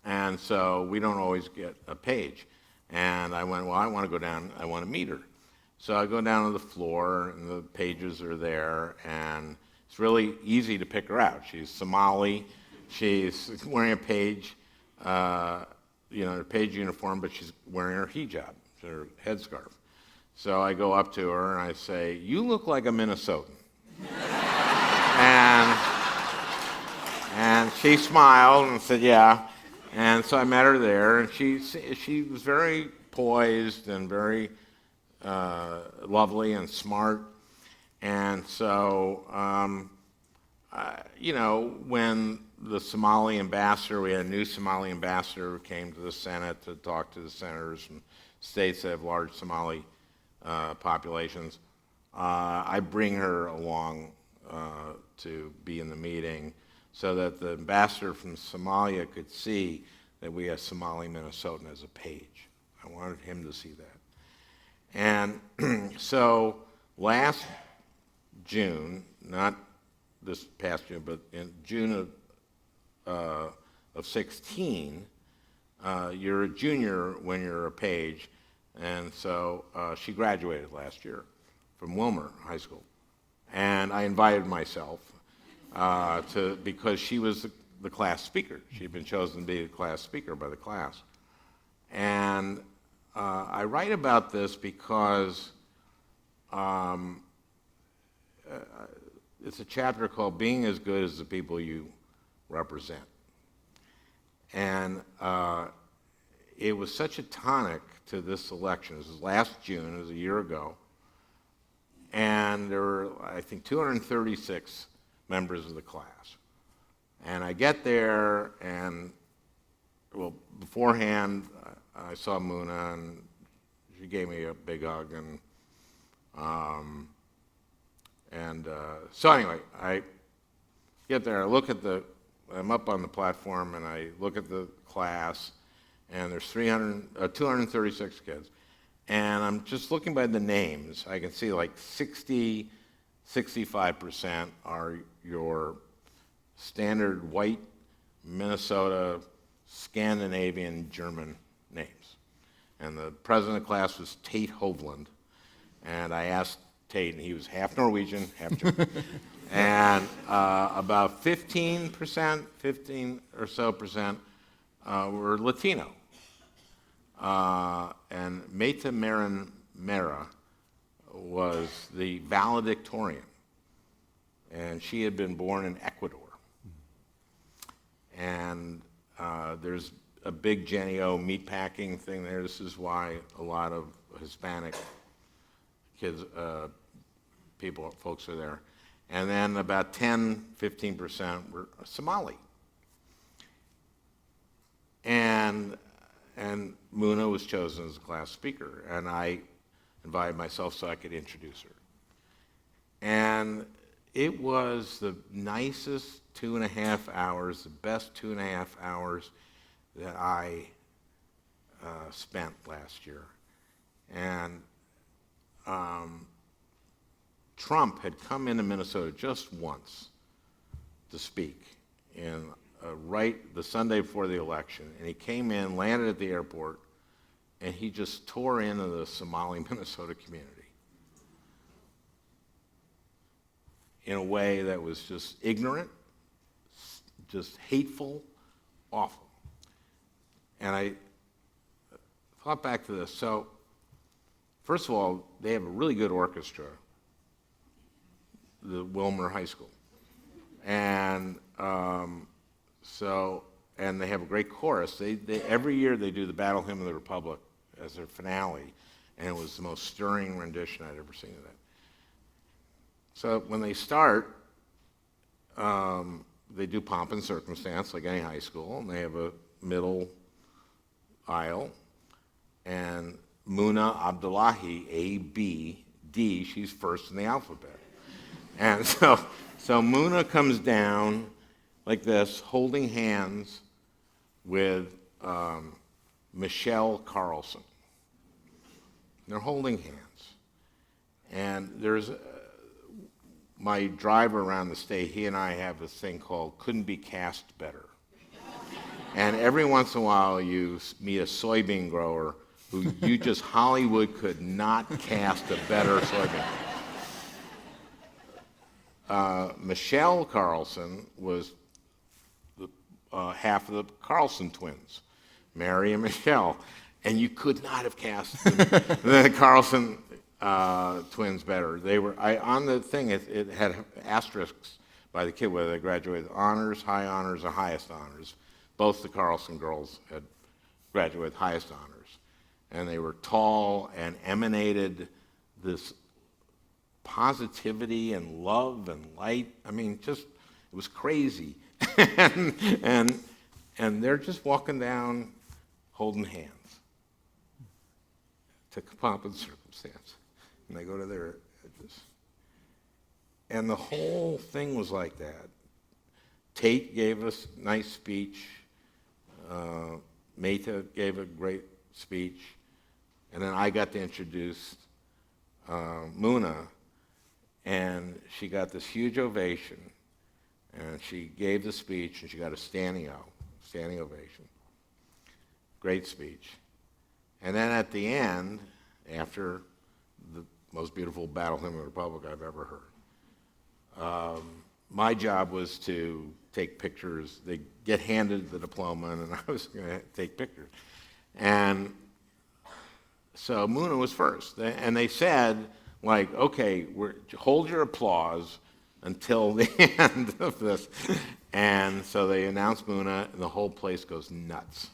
and so we don't always get a page. And I went, well, I want to go down, I want to meet her. So I go down to the floor, and the pages are there, and it's really easy to pick her out. She's Somali, she's wearing a page, her page uniform, but she's wearing her hijab, her headscarf. So I go up to her and I say, "You look like a Minnesotan." and she smiled and said, "Yeah." And so I met her there, and she was very poised and very lovely and smart. And so, when the Somali ambassador, we had a new Somali ambassador who came to the Senate to talk to the senators from states that have large Somali populations. I bring her along to be in the meeting so that the ambassador from Somalia could see that we have Somali Minnesotan as a page. I wanted him to see that. And so last June, not this past June, but in June of 16, you're a junior when you're a page, and so she graduated last year from Wilmer High School. And I invited myself because she was the class speaker. She'd been chosen to be the class speaker by the class. And I write about this because it's a chapter called Being as Good as the People You Represent. And it was such a tonic to this election. This was last June, it was a year ago. And there were, I think, 236 members of the class. And I get there, and, well, beforehand, I saw Muna, and she gave me a big hug. So anyway, I get there, I'm up on the platform, and I look at the class, and there's 236 kids. And I'm just looking by the names. I can see like 65% are your standard white Minnesota, Scandinavian, German names. And the president of the class was Tate Hovland. And I asked Tate, and he was half Norwegian, half German. And about 15 or so percent were Latino. And Meta Marin Mera was the valedictorian, and she had been born in Ecuador. And there's a big Jenny O meatpacking thing there. This is why a lot of Hispanic kids, folks are there. And then about 15% were Somali. And Muna was chosen as a class speaker, and I invited myself so I could introduce her. And it was the nicest 2.5 hours, the best 2.5 hours. that I spent last year. And Trump had come into Minnesota just once to speak right the Sunday before the election. And he came in, landed at the airport, and he just tore into the Somali Minnesota community in a way that was just ignorant, just hateful, awful. And I thought back to this. So, first of all, they have a really good orchestra, the Wilmer High School. And and they have a great chorus. They every year they do the Battle Hymn of the Republic as their finale, and it was the most stirring rendition I'd ever seen of that. So when they start, they do Pomp and Circumstance like any high school, and they have a middle aisle, and Muna Abdullahi, A-B-D, she's first in the alphabet. And so Muna comes down like this, holding hands with Michelle Carlson. They're holding hands. And there's my driver around the state, he and I have this thing called Couldn't Be Cast Better. And every once in a while you meet a soybean grower who you just, Hollywood could not cast a better soybean. Michelle Carlson was half of the Carlson twins, Mary and Michelle, and you could not have cast the Carlson twins better. They were on the thing. It had asterisks by the kid whether they graduated with honors, or highest honors. Both the Carlson girls had graduated with highest honors, and they were tall and emanated this positivity and love and light. I mean, just it was crazy. and they're just walking down holding hands to Pomp and Circumstance. And they go to their edges. And the whole thing was like that. Tate gave us a nice speech. Mehta gave a great speech. And then I got to introduce Muna, and she got this huge ovation. And she gave the speech, and she got a standing ovation. Great speech. And then at the end, after the most beautiful Battle Hymn of the Republic I've ever heard, my job was to take pictures. They get handed the diploma, and I was going to take pictures. And so Muna was first. And they said, like, okay, hold your applause until the end of this. And so they announced Muna, and the whole place goes nuts.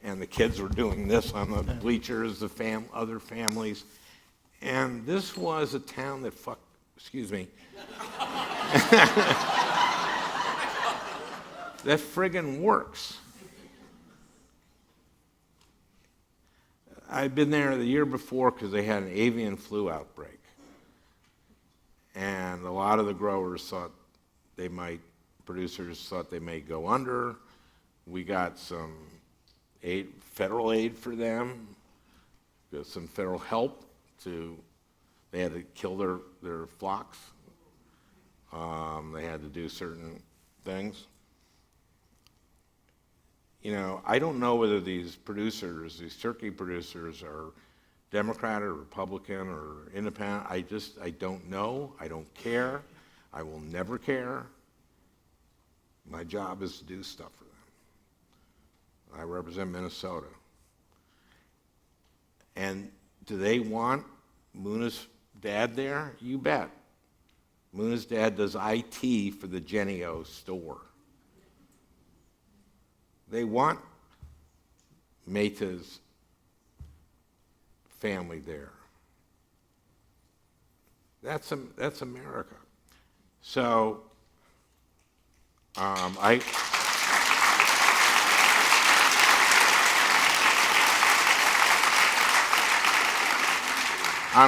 And the kids were doing this on the bleachers, the other families. And this was a town that that friggin' works. I'd been there the year before because they had an avian flu outbreak. And a lot of the growers thought producers thought they may go under. We got some federal aid for them, got some federal help they had to kill their flocks. They had to do certain things. You know, I don't know whether these turkey producers are Democrat or Republican or independent. I don't know. I don't care. I will never care. My job is to do stuff for them. I represent Minnesota. And do they want Muna's dad there? You bet. Muna's dad does IT for the Genio store. They want Mehta's family there. That's America. So on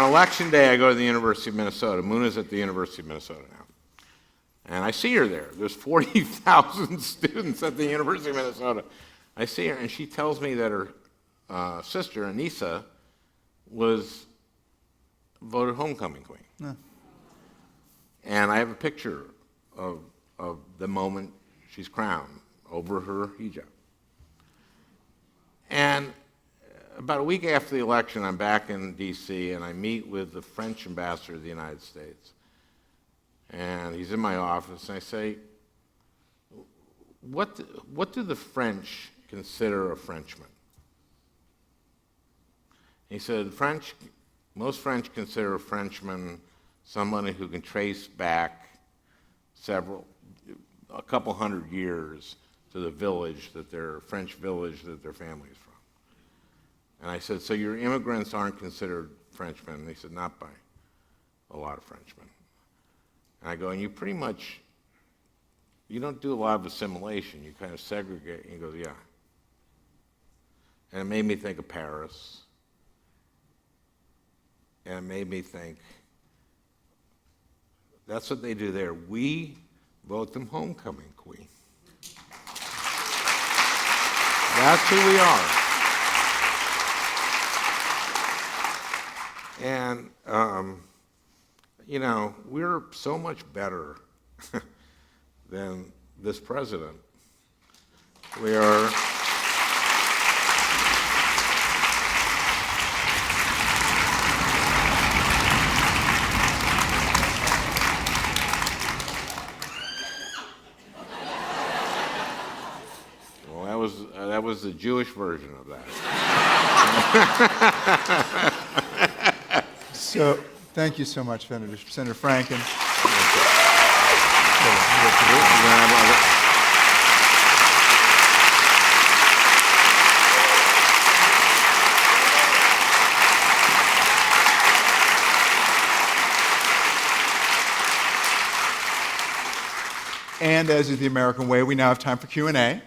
election day, I go to the University of Minnesota. Muna's at the University of Minnesota now. And I see her there. There's 40,000 students at the University of Minnesota. I see her, and she tells me that her sister, Anissa, was voted homecoming queen. Yeah. And I have a picture of the moment she's crowned over her hijab. And about a week after the election, I'm back in D.C., and I meet with the French ambassador of the United States. And he's in my office, and I say, what do the French consider a Frenchman? He said, most French consider a Frenchman somebody who can trace back a couple hundred years to the French village that their family is from. And I said, so your immigrants aren't considered Frenchmen? And he said, not by a lot of Frenchmen. And I go, and you don't do a lot of assimilation. You kind of segregate. And he goes, yeah. And it made me think of Paris. And it made me think, that's what they do there. We vote them homecoming queen. That's who we are. And, we're so much better than this president. We are... That was the Jewish version of that. So, thank you so much, Senator Franken. And as is the American way, we now have time for Q&A. Yeah.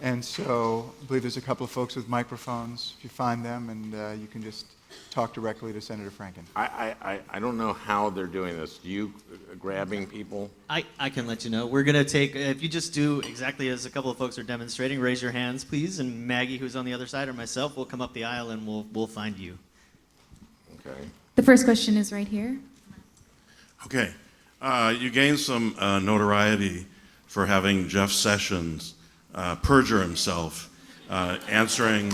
And so I believe there's a couple of folks with microphones, if you find them, and you can just talk directly to Senator Franken. I don't know how they're doing this. Do you grabbing people? I can let you know. We're going to take, if you just do exactly as a couple of folks are demonstrating, raise your hands, please, and Maggie, who's on the other side, or myself, will come up the aisle and we'll find you. Okay. The first question is right here. Okay. You gained some notoriety for having Jeff Sessions perjure himself, answering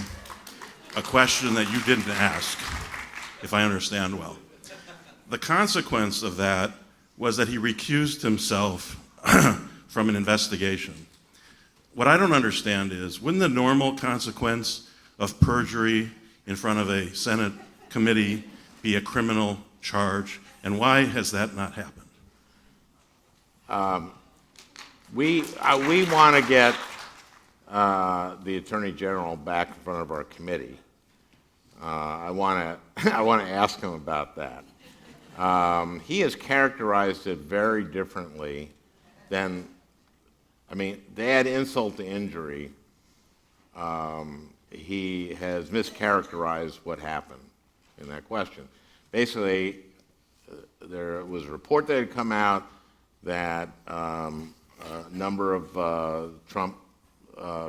a question that you didn't ask, if I understand well. The consequence of that was that he recused himself from an investigation. What I don't understand is, wouldn't the normal consequence of perjury in front of a Senate committee be a criminal charge? And why has that not happened? We want to get the Attorney General back in front of our committee. I want to ask him about that. He has characterized it very differently than, they add insult to injury. He has mischaracterized what happened in that question. Basically, there was a report that had come out that a number of Trump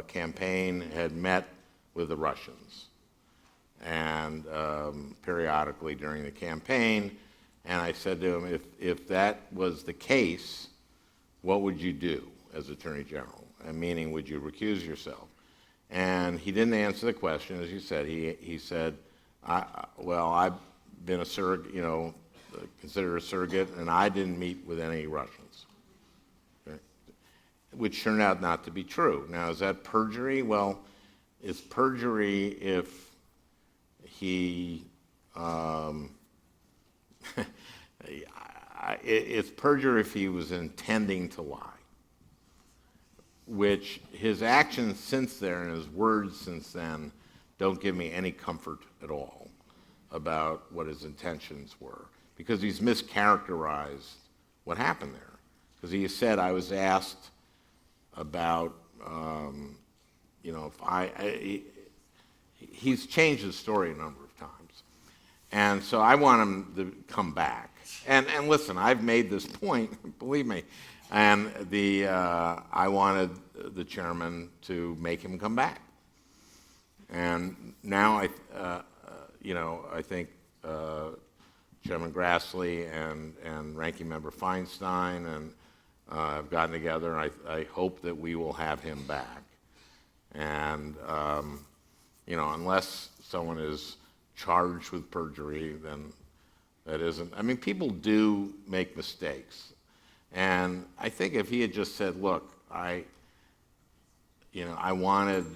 campaign had met with the Russians and periodically during the campaign. And I said to him, if that was the case, what would you do as Attorney General? And meaning, would you recuse yourself? And he didn't answer the question, as you said. He said, I've been a surrogate, considered a surrogate, and I didn't meet with any Russians. Okay? Which turned out not to be true. Now, is that perjury? Well, it's perjury if he, it's perjury if he was intending to lie, which his actions since then and his words since then don't give me any comfort at all about what his intentions were, because he's mischaracterized what happened there. Because he said, I was asked about, he's changed his story a number of times. And so I want him to come back And listen, I've made this point, believe me, and I wanted the chairman to make him come back. And now I think Chairman Grassley and Ranking Member Feinstein and have gotten together, and I hope that we will have him back. And unless someone is charged with perjury, then that isn't. I mean, people do make mistakes, and I think if he had just said, "Look, I wanted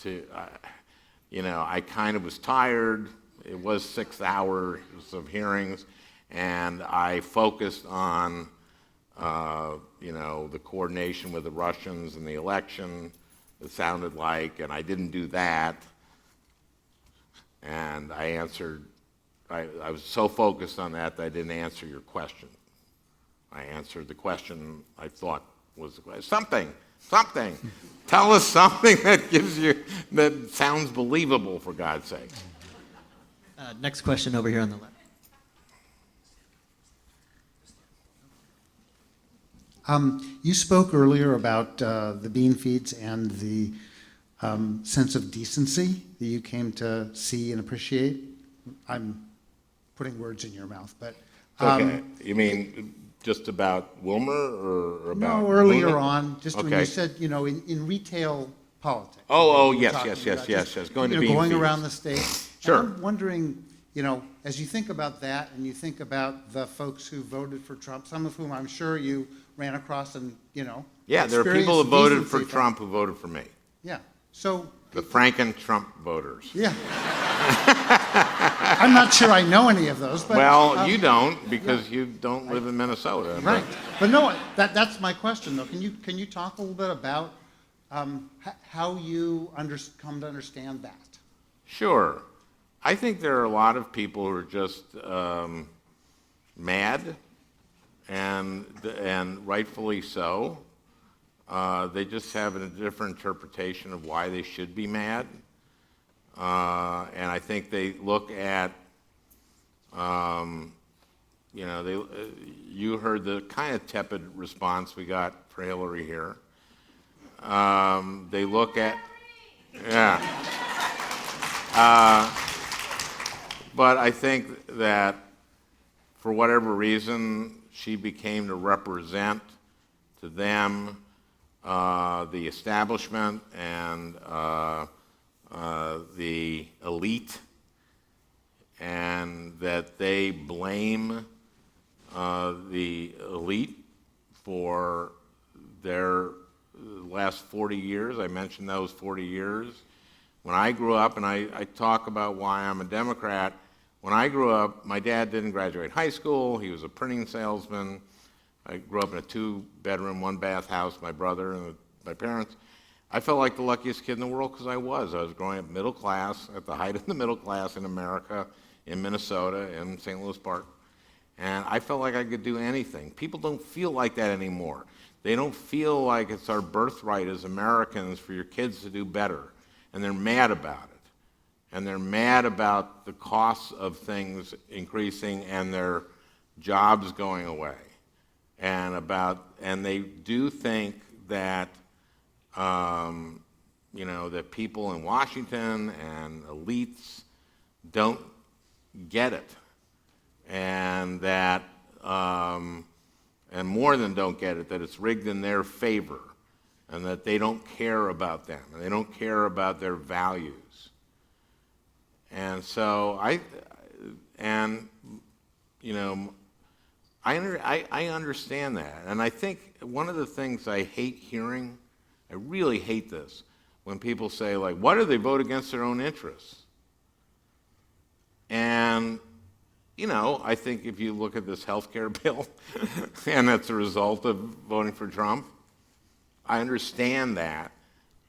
to, I kind of was tired. It was 6 hours of hearings, and I focused on, the coordination with the Russians and the election. It sounded like, and I didn't do that. And I answered. I was so focused on that I didn't answer your question. I answered the question I thought was the question. Something. Tell us something that sounds believable, for God's sake." Next question over here on the left. You spoke earlier about the bean feeds and the sense of decency that you came to see and appreciate. I'm putting words in your mouth, but Okay. You mean just about Wilmer or about? no, earlier Luna? on, just when Okay. you said, in retail politics. Oh, you were yes, talking yes, about yes. just, Going to bean going feeds. around the state. Sure. And I'm wondering, as you think about that and you think about the folks who voted for Trump, some of whom I'm sure you ran across and, Yeah, there are people who experienced voted decency for from. Trump who voted for me. Yeah. So, The Franken Trump voters. yeah. I'm not sure I know any of those, but. Well, you don't, because you don't live in Minnesota. but- Right. But no, that's my question, though. Can you talk a little bit about how you come to understand that? Sure. I think there are a lot of people who are just mad, and rightfully so. They just have a different interpretation of why they should be mad. And I think they look at, you heard the kind of tepid response we got for Hillary here. They look at, yeah. But I think that for whatever reason, she became to represent to them the establishment and the elite, and that they blame the elite for their last 40 years. I mentioned those 40 years. When I grew up, and I talk about why I'm a Democrat, when I grew up, my dad didn't graduate high school. He was a printing salesman. I grew up in a 2-bedroom, 1-bath house, my brother and my parents. I felt like the luckiest kid in the world because I was. I was growing up middle class, at the height of the middle class in America, in Minnesota, in St. Louis Park. And I felt like I could do anything. People don't feel like that anymore. They don't feel like it's our birthright as Americans for your kids to do better. And they're mad about it. And they're mad about the costs of things increasing and their jobs going away. And they do think that, that people in Washington and elites don't get it. And that, and more than don't get it, that it's rigged in their favor. And that they don't care about them. And they don't care about their values. And so I understand that. And I think one of the things I hate hearing, I really hate this, when people say, like, why do they vote against their own interests? And, I think if you look at this health care bill, and that's a result of voting for Trump, I understand that.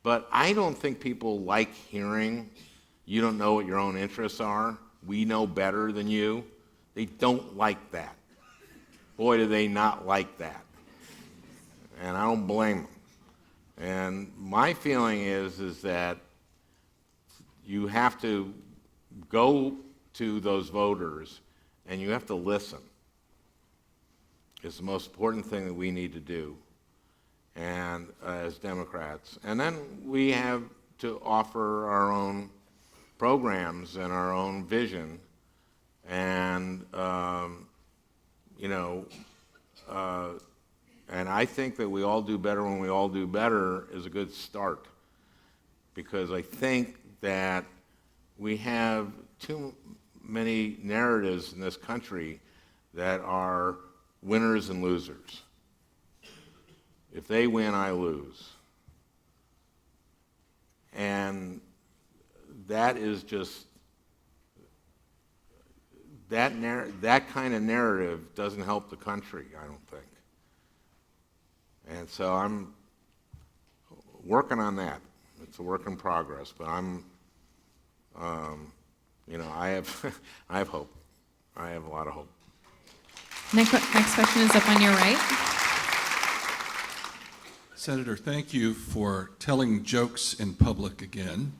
But I don't think people like hearing, you don't know what your own interests are, we know better than you. They don't like that. Boy, do they not like that. And I don't blame them. And my feeling is that you have to go to those voters and you have to listen. is the most important thing that we need to do, and as Democrats. And then we have to offer our own programs and our own vision, and and I think that we all do better when we all do better is a good start, because I think that we have too many narratives in this country that are winners and losers. If they win, I lose. And that is just, that kind of narrative doesn't help the country, I don't think. And so I'm working on that. It's a work in progress, but I'm, I have, I have hope. I have a lot of hope. Next question is up on your right. Senator, thank you for telling jokes in public again.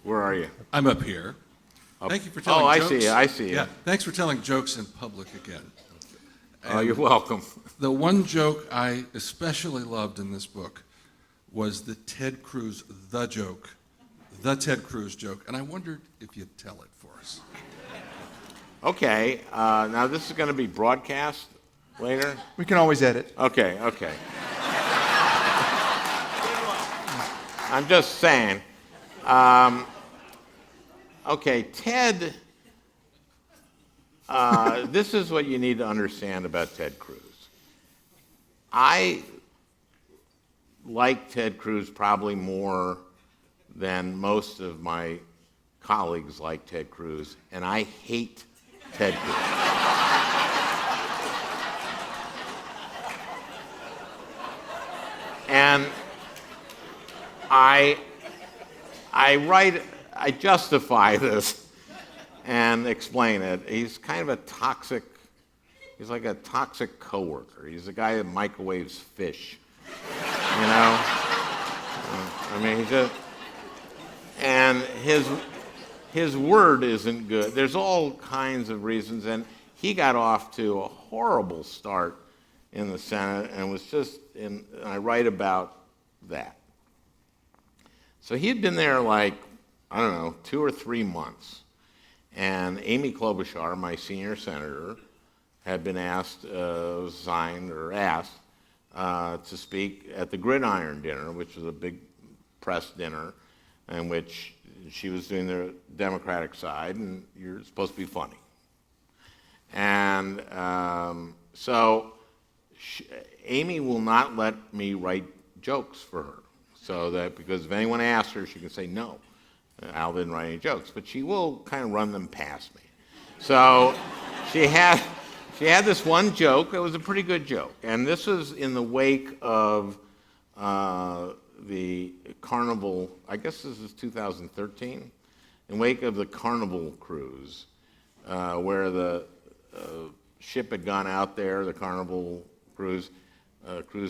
Where are you? I'm up here. Thank you for telling I jokes. see you, I see you. Yeah, thanks for telling jokes in public again. Oh, you're welcome. The one joke I especially loved in this book was the Ted Cruz joke, the Ted Cruz joke, and I wondered if you'd tell it for us. Okay, now this is going to be broadcast later? We can always edit. Okay. I'm just saying. Okay, Ted, this is what you need to understand about Ted Cruz. I like Ted Cruz probably more than most of my colleagues like Ted Cruz, and I hate Ted Cruz. And I justify this and explain it. He's kind of a toxic, he's like a toxic coworker. He's a guy that microwaves fish, you know? I mean, he's just, and his word isn't good. There's all kinds of reasons, and he got off to a horrible start in the Senate, and was just, and I write about that. So he had been there like, I don't know, 2 or 3 months. And Amy Klobuchar, my senior senator, had been asked to speak at the Gridiron dinner, which was a big press dinner in which she was doing the Democratic side, and you're supposed to be funny. And Amy will not let me write jokes for her, so that because if anyone asks her, she can say no. Al didn't write any jokes, but she will kind of run them past me. So she had this one joke that was a pretty good joke, and this was in the wake of the Carnival. I guess this is 2013, in wake of the Carnival cruise, where the ship had gone out there, the Carnival cruise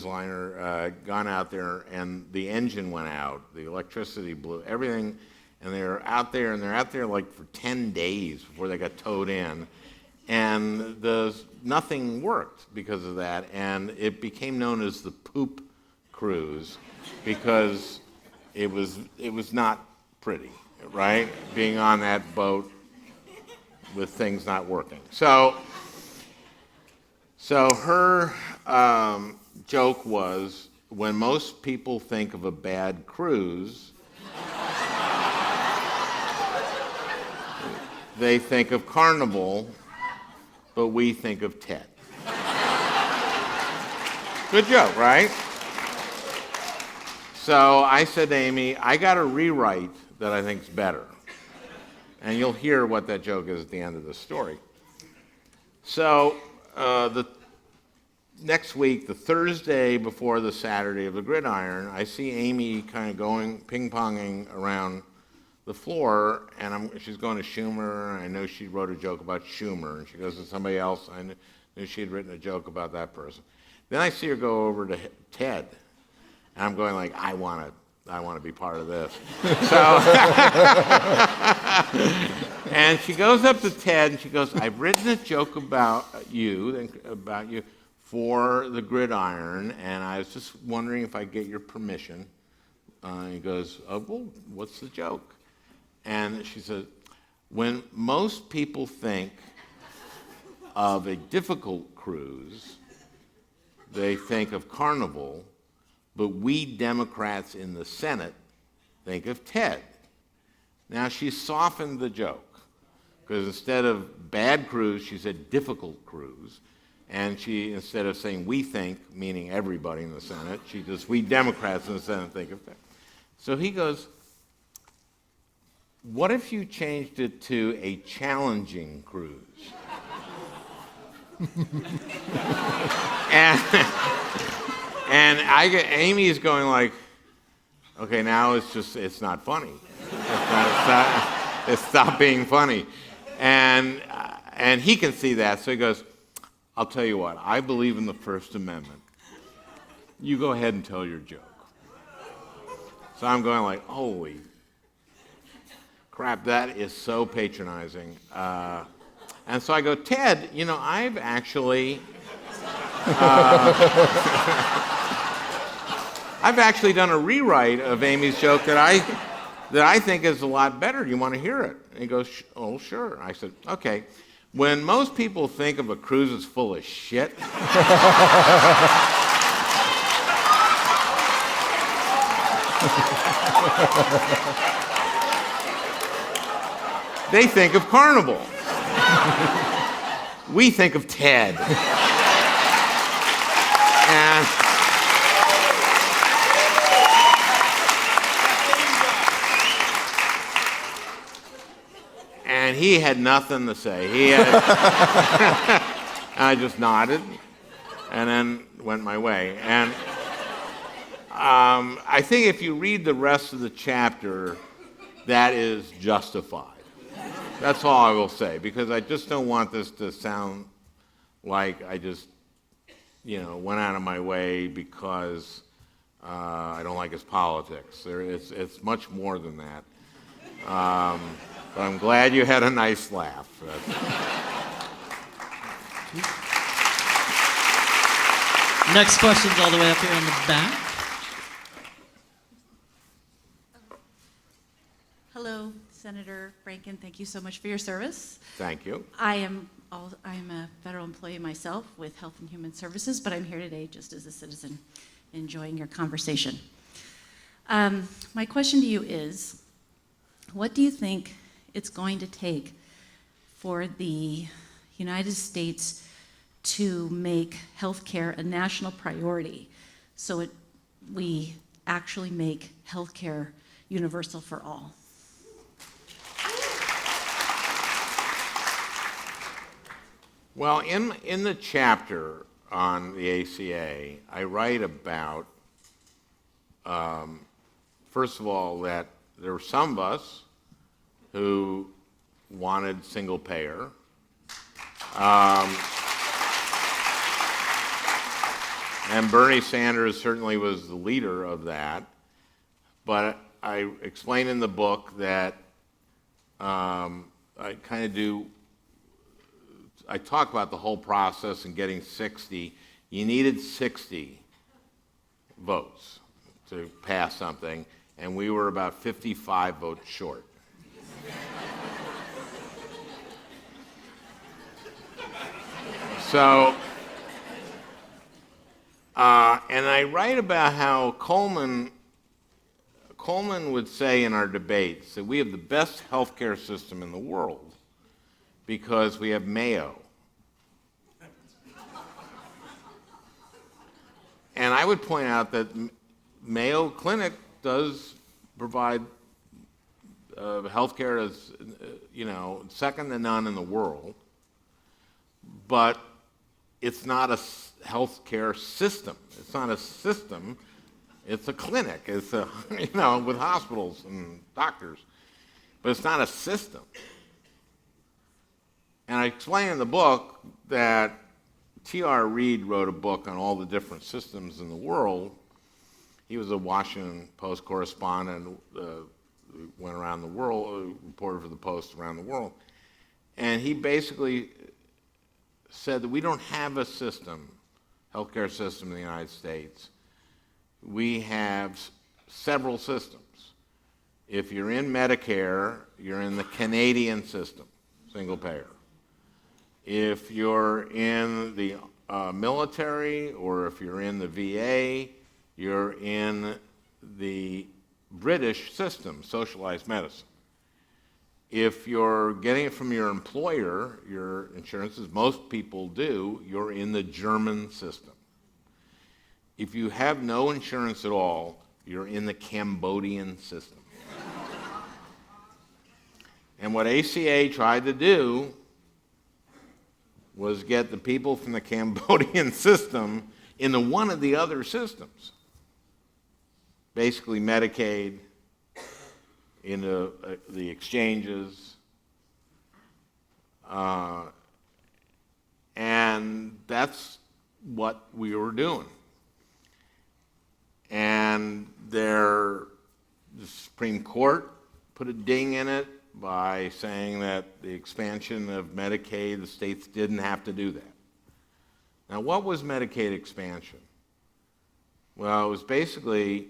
liner gone out there, and the engine went out, the electricity blew, everything, and they're out there like for 10 days before they got towed in, and nothing worked because of that, and it became known as the poop cruise because it was not pretty, right? Being on that boat with things not working. So her joke was, when most people think of a bad cruise, they think of Carnival, but we think of Ted. Good joke, right? So I said to Amy, I got a rewrite that I think's better. And you'll hear what that joke is at the end of the story. So the next week, the Thursday before the Saturday of the Gridiron, I see Amy kind of going ping-ponging around the floor, and she's going to Schumer, and I know she wrote a joke about Schumer, and she goes to somebody else, I knew she had written a joke about that person. Then I see her go over to Ted, and I'm going like, I want to be part of this. So, and she goes up to Ted, and she goes, I've written a joke about you for the gridiron, and I was just wondering if I get your permission. He goes, oh, well, what's the joke? And she said, when most people think of a difficult cruise, they think of Carnival, but we Democrats in the Senate think of Ted. Now, she softened the joke, because instead of bad cruise, she said difficult cruise. And she, instead of saying we think, meaning everybody in the Senate, she just, we Democrats in the Senate think of that. So he goes, what if you changed it to a challenging cruise? and Amy's going like, okay, now it's not funny. It's stopped being funny. And he can see that, so he goes, I'll tell you what, I believe in the First Amendment. You go ahead and tell your joke. So I'm going like, holy crap, that is so patronizing. And so I go, Ted, you know, I've actually done a rewrite of Amy's joke that I think is a lot better. Do you want to hear it? And he goes, oh, sure. I said, okay. When most people think of a cruise as full of shit, they think of Carnival. We think of Ted. And he had nothing to say. I just nodded and then went my way. And I think if you read the rest of the chapter, that is justified. That's all I will say, because I just don't want this to sound like I just, went out of my way because I don't like his politics. It's much more than that. But I'm glad you had a nice laugh. Next question's all the way up here in the back. Hello, Senator Franken. Thank you so much for your service. Thank you. I am a federal employee myself with Health and Human Services, but I'm here today just as a citizen enjoying your conversation. My question to you is, what do you think it's going to take for the United States to make healthcare a national priority so we actually make healthcare universal for all? Well, in the chapter on the ACA, I write about, first of all, that there were some of us who wanted single payer. And Bernie Sanders certainly was the leader of that. But I explain in the book that I talk about the whole process and getting 60. You needed 60 votes to pass something, and we were about 55 votes short. So, and I write about how Coleman would say in our debates that we have the best healthcare system in the world because we have Mayo. And I would point out that Mayo Clinic does provide healthcare as, second to none in the world, but it's not a healthcare system. It's not a system. It's a clinic. It's with hospitals and doctors, but it's not a system. And I explain in the book that T.R. Reid wrote a book on all the different systems in the world. He was a Washington Post correspondent, went around the world, reported for the Post around the world. And he basically said that we don't have a system healthcare system in the United States, we have several systems. If you're in Medicare, you're in the Canadian system, single payer. If you're in the military, or if you're in the VA, you're in the British system, socialized medicine. If you're getting it from your employer, your insurance, as most people do, you're in the German system. If you have no insurance at all, you're in the Cambodian system. And what ACA tried to do was get the people from the Cambodian system into one of the other systems. Basically Medicaid, into the exchanges, and that's what we were doing. And the Supreme Court put a ding in it by saying that the expansion of Medicaid, the states didn't have to do that. Now, what was Medicaid expansion? Well, it was basically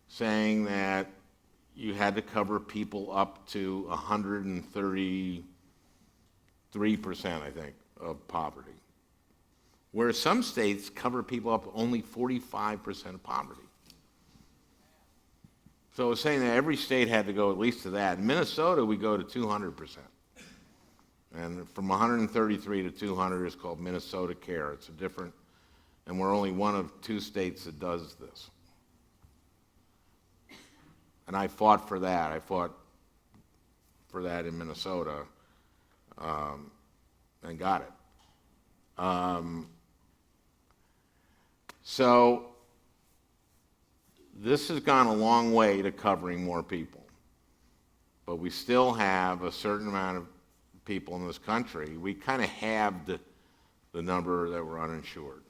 saying that you had to cover people up to 133%, I think, of poverty. Whereas some states cover people up only 45% of poverty. So it was saying that every state had to go at least to that. In Minnesota, we go to 200%. And from 133 to 200 is called Minnesota Care. It's a different, and we're only one of 2 states that does this. And I fought for that. I fought for that in Minnesota, and got it. So this has gone a long way to covering more people. But we still have a certain amount of people in this country. We kind of halved the number that were uninsured.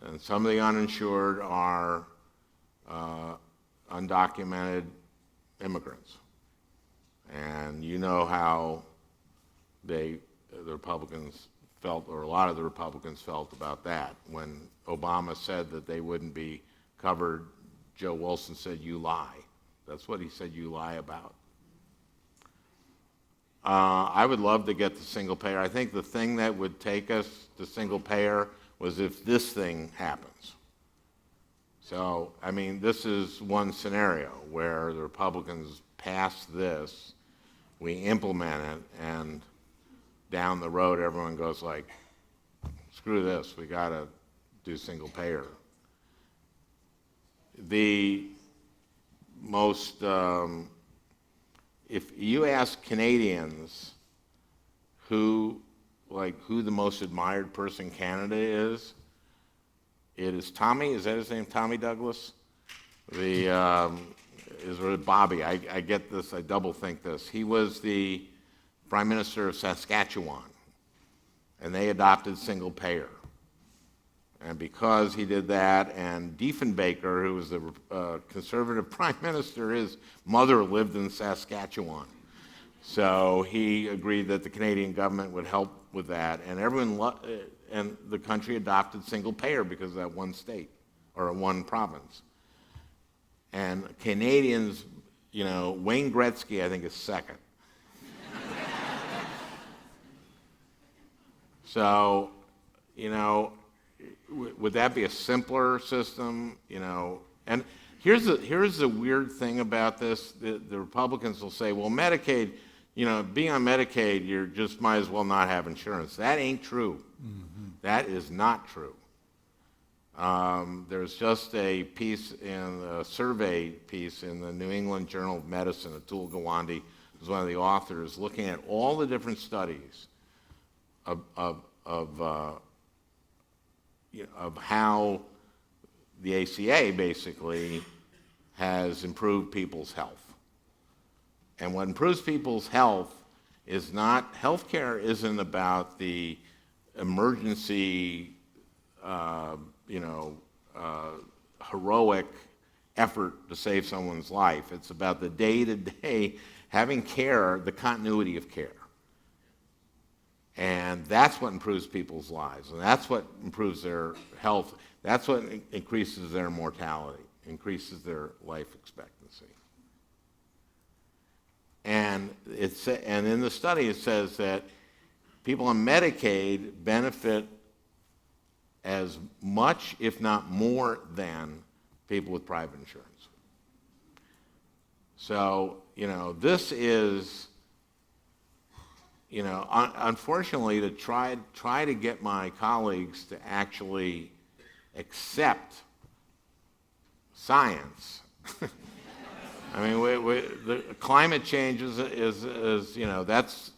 And some of the uninsured are undocumented immigrants. And you know how the Republicans felt, or a lot of the Republicans felt about that. When Obama said that they wouldn't be covered, Joe Wilson said, "You lie." That's what he said, "You lie" about. I would love to get to single payer. I think the thing that would take us to single payer was if this thing happens. So, I mean, this is one scenario where the Republicans pass this, we implement it, and down the road everyone goes like, screw this, we got to do single payer. The most, if you ask Canadians who the most admired person in Canada is, it is Tommy, is that his name, Tommy Douglas? Is it Bobby? I get this, I double think this. He was the Prime Minister of Saskatchewan, and they adopted single payer. And because he did that, and Diefenbaker, who was the conservative prime minister, his mother lived in Saskatchewan. So he agreed that the Canadian government would help with that, and and the country adopted single payer because of that one state, or one province. And Canadians, you know, Wayne Gretzky, I think, is second. So, you know, would that be a simpler system? You know, and here's the weird thing about this. The Republicans will say, well, Medicaid, you know, being on Medicaid, you just might as well not have insurance. That ain't true. Mm-hmm. That is not true. There's just a piece a survey piece in the New England Journal of Medicine. Atul Gawande was one of the authors, looking at all the different studies of how the ACA basically has improved people's health. And what improves people's health is not, healthcare isn't about the emergency, heroic effort to save someone's life. It's about the day-to-day having care, the continuity of care. And that's what improves people's lives, and that's what improves their health. That's what increases their mortality, increases their life expectancy. And in the study it says that people on Medicaid benefit as much, if not more, than people with private insurance. So, this is, unfortunately, to try to get my colleagues to actually accept science. I mean, the climate change is that's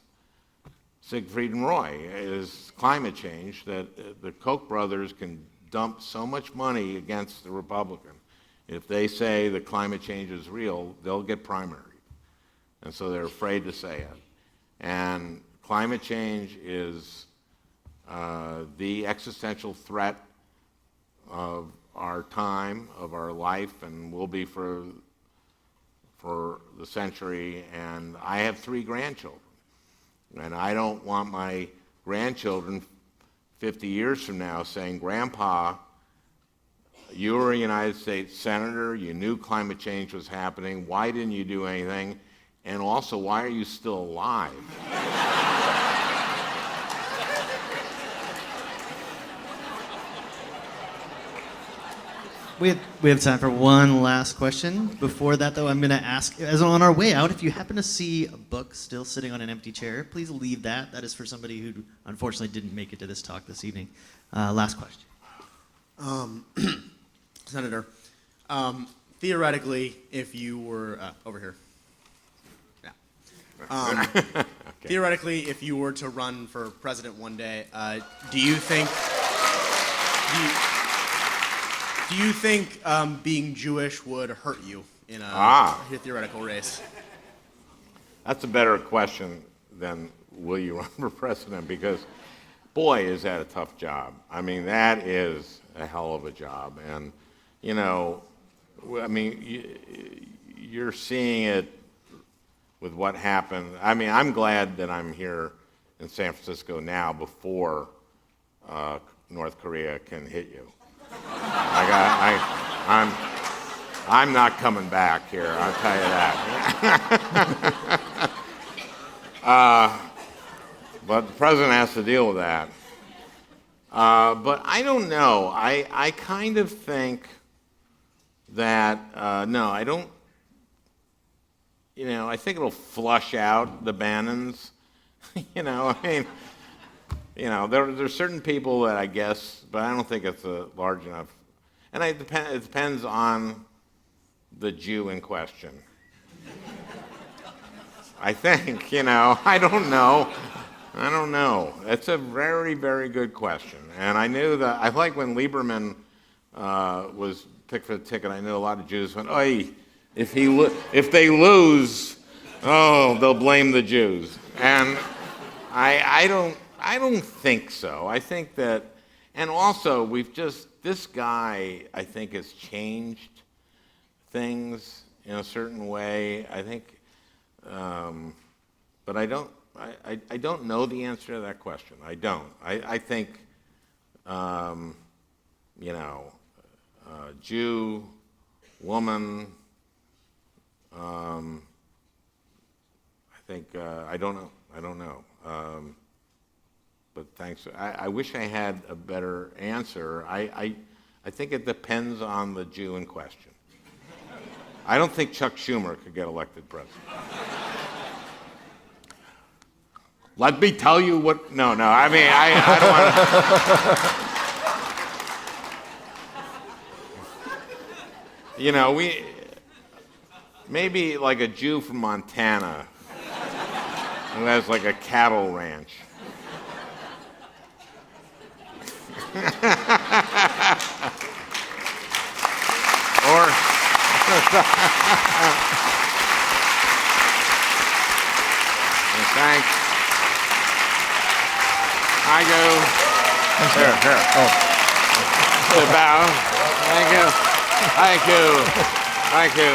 Siegfried and Roy, is climate change, that the Koch brothers can dump so much money against the Republican. If they say that climate change is real, they'll get primaried. And so they're afraid to say it. And climate change is the existential threat of our time, of our life, and will be for the century. And I have 3 grandchildren. And I don't want my grandchildren 50 years from now saying, Grandpa, you were a United States Senator, you knew climate change was happening, why didn't you do anything? And also, why are you still alive? We have time for one last question. Before that, though, I'm going to ask, as on our way out, if you happen to see a book still sitting on an empty chair, please leave that. That is for somebody who unfortunately didn't make it to this talk this evening. Last question. Senator, theoretically, if you were over here, theoretically, if you were to run for president one day, do you think being Jewish would hurt you in a theoretical race? That's a better question than will you run for president, because boy, is that a tough job. I mean, that is a hell of a job. And, you're seeing it with what happened. I mean, I'm glad that I'm here in San Francisco now before North Korea can hit you. I'm not coming back here, I'll tell you that. But the president has to deal with that. But I don't know. I kind of think that, no, I don't, I think it'll flush out the Bannons. There's certain people that I guess, but I don't think it's a large enough. And it depends on the Jew in question. I think, I don't know. It's a very, very good question. And I knew that, I like when Lieberman was picked for the ticket, I knew a lot of Jews went, "Oy, if they lose, they'll blame the Jews." And I don't think so. I think that, and also this guy, I think, has changed things in a certain way. I think, but I don't know the answer to that question. I don't. I think, Jew, woman, I think, I don't know. But thanks. I wish I had a better answer. I think it depends on the Jew in question. I don't think Chuck Schumer could get elected president. Let me tell you what. No. I mean, I don't want to. We maybe like a Jew from Montana who has like a cattle ranch. Or thanks. I go. Here. Oh. Bow. Thank you.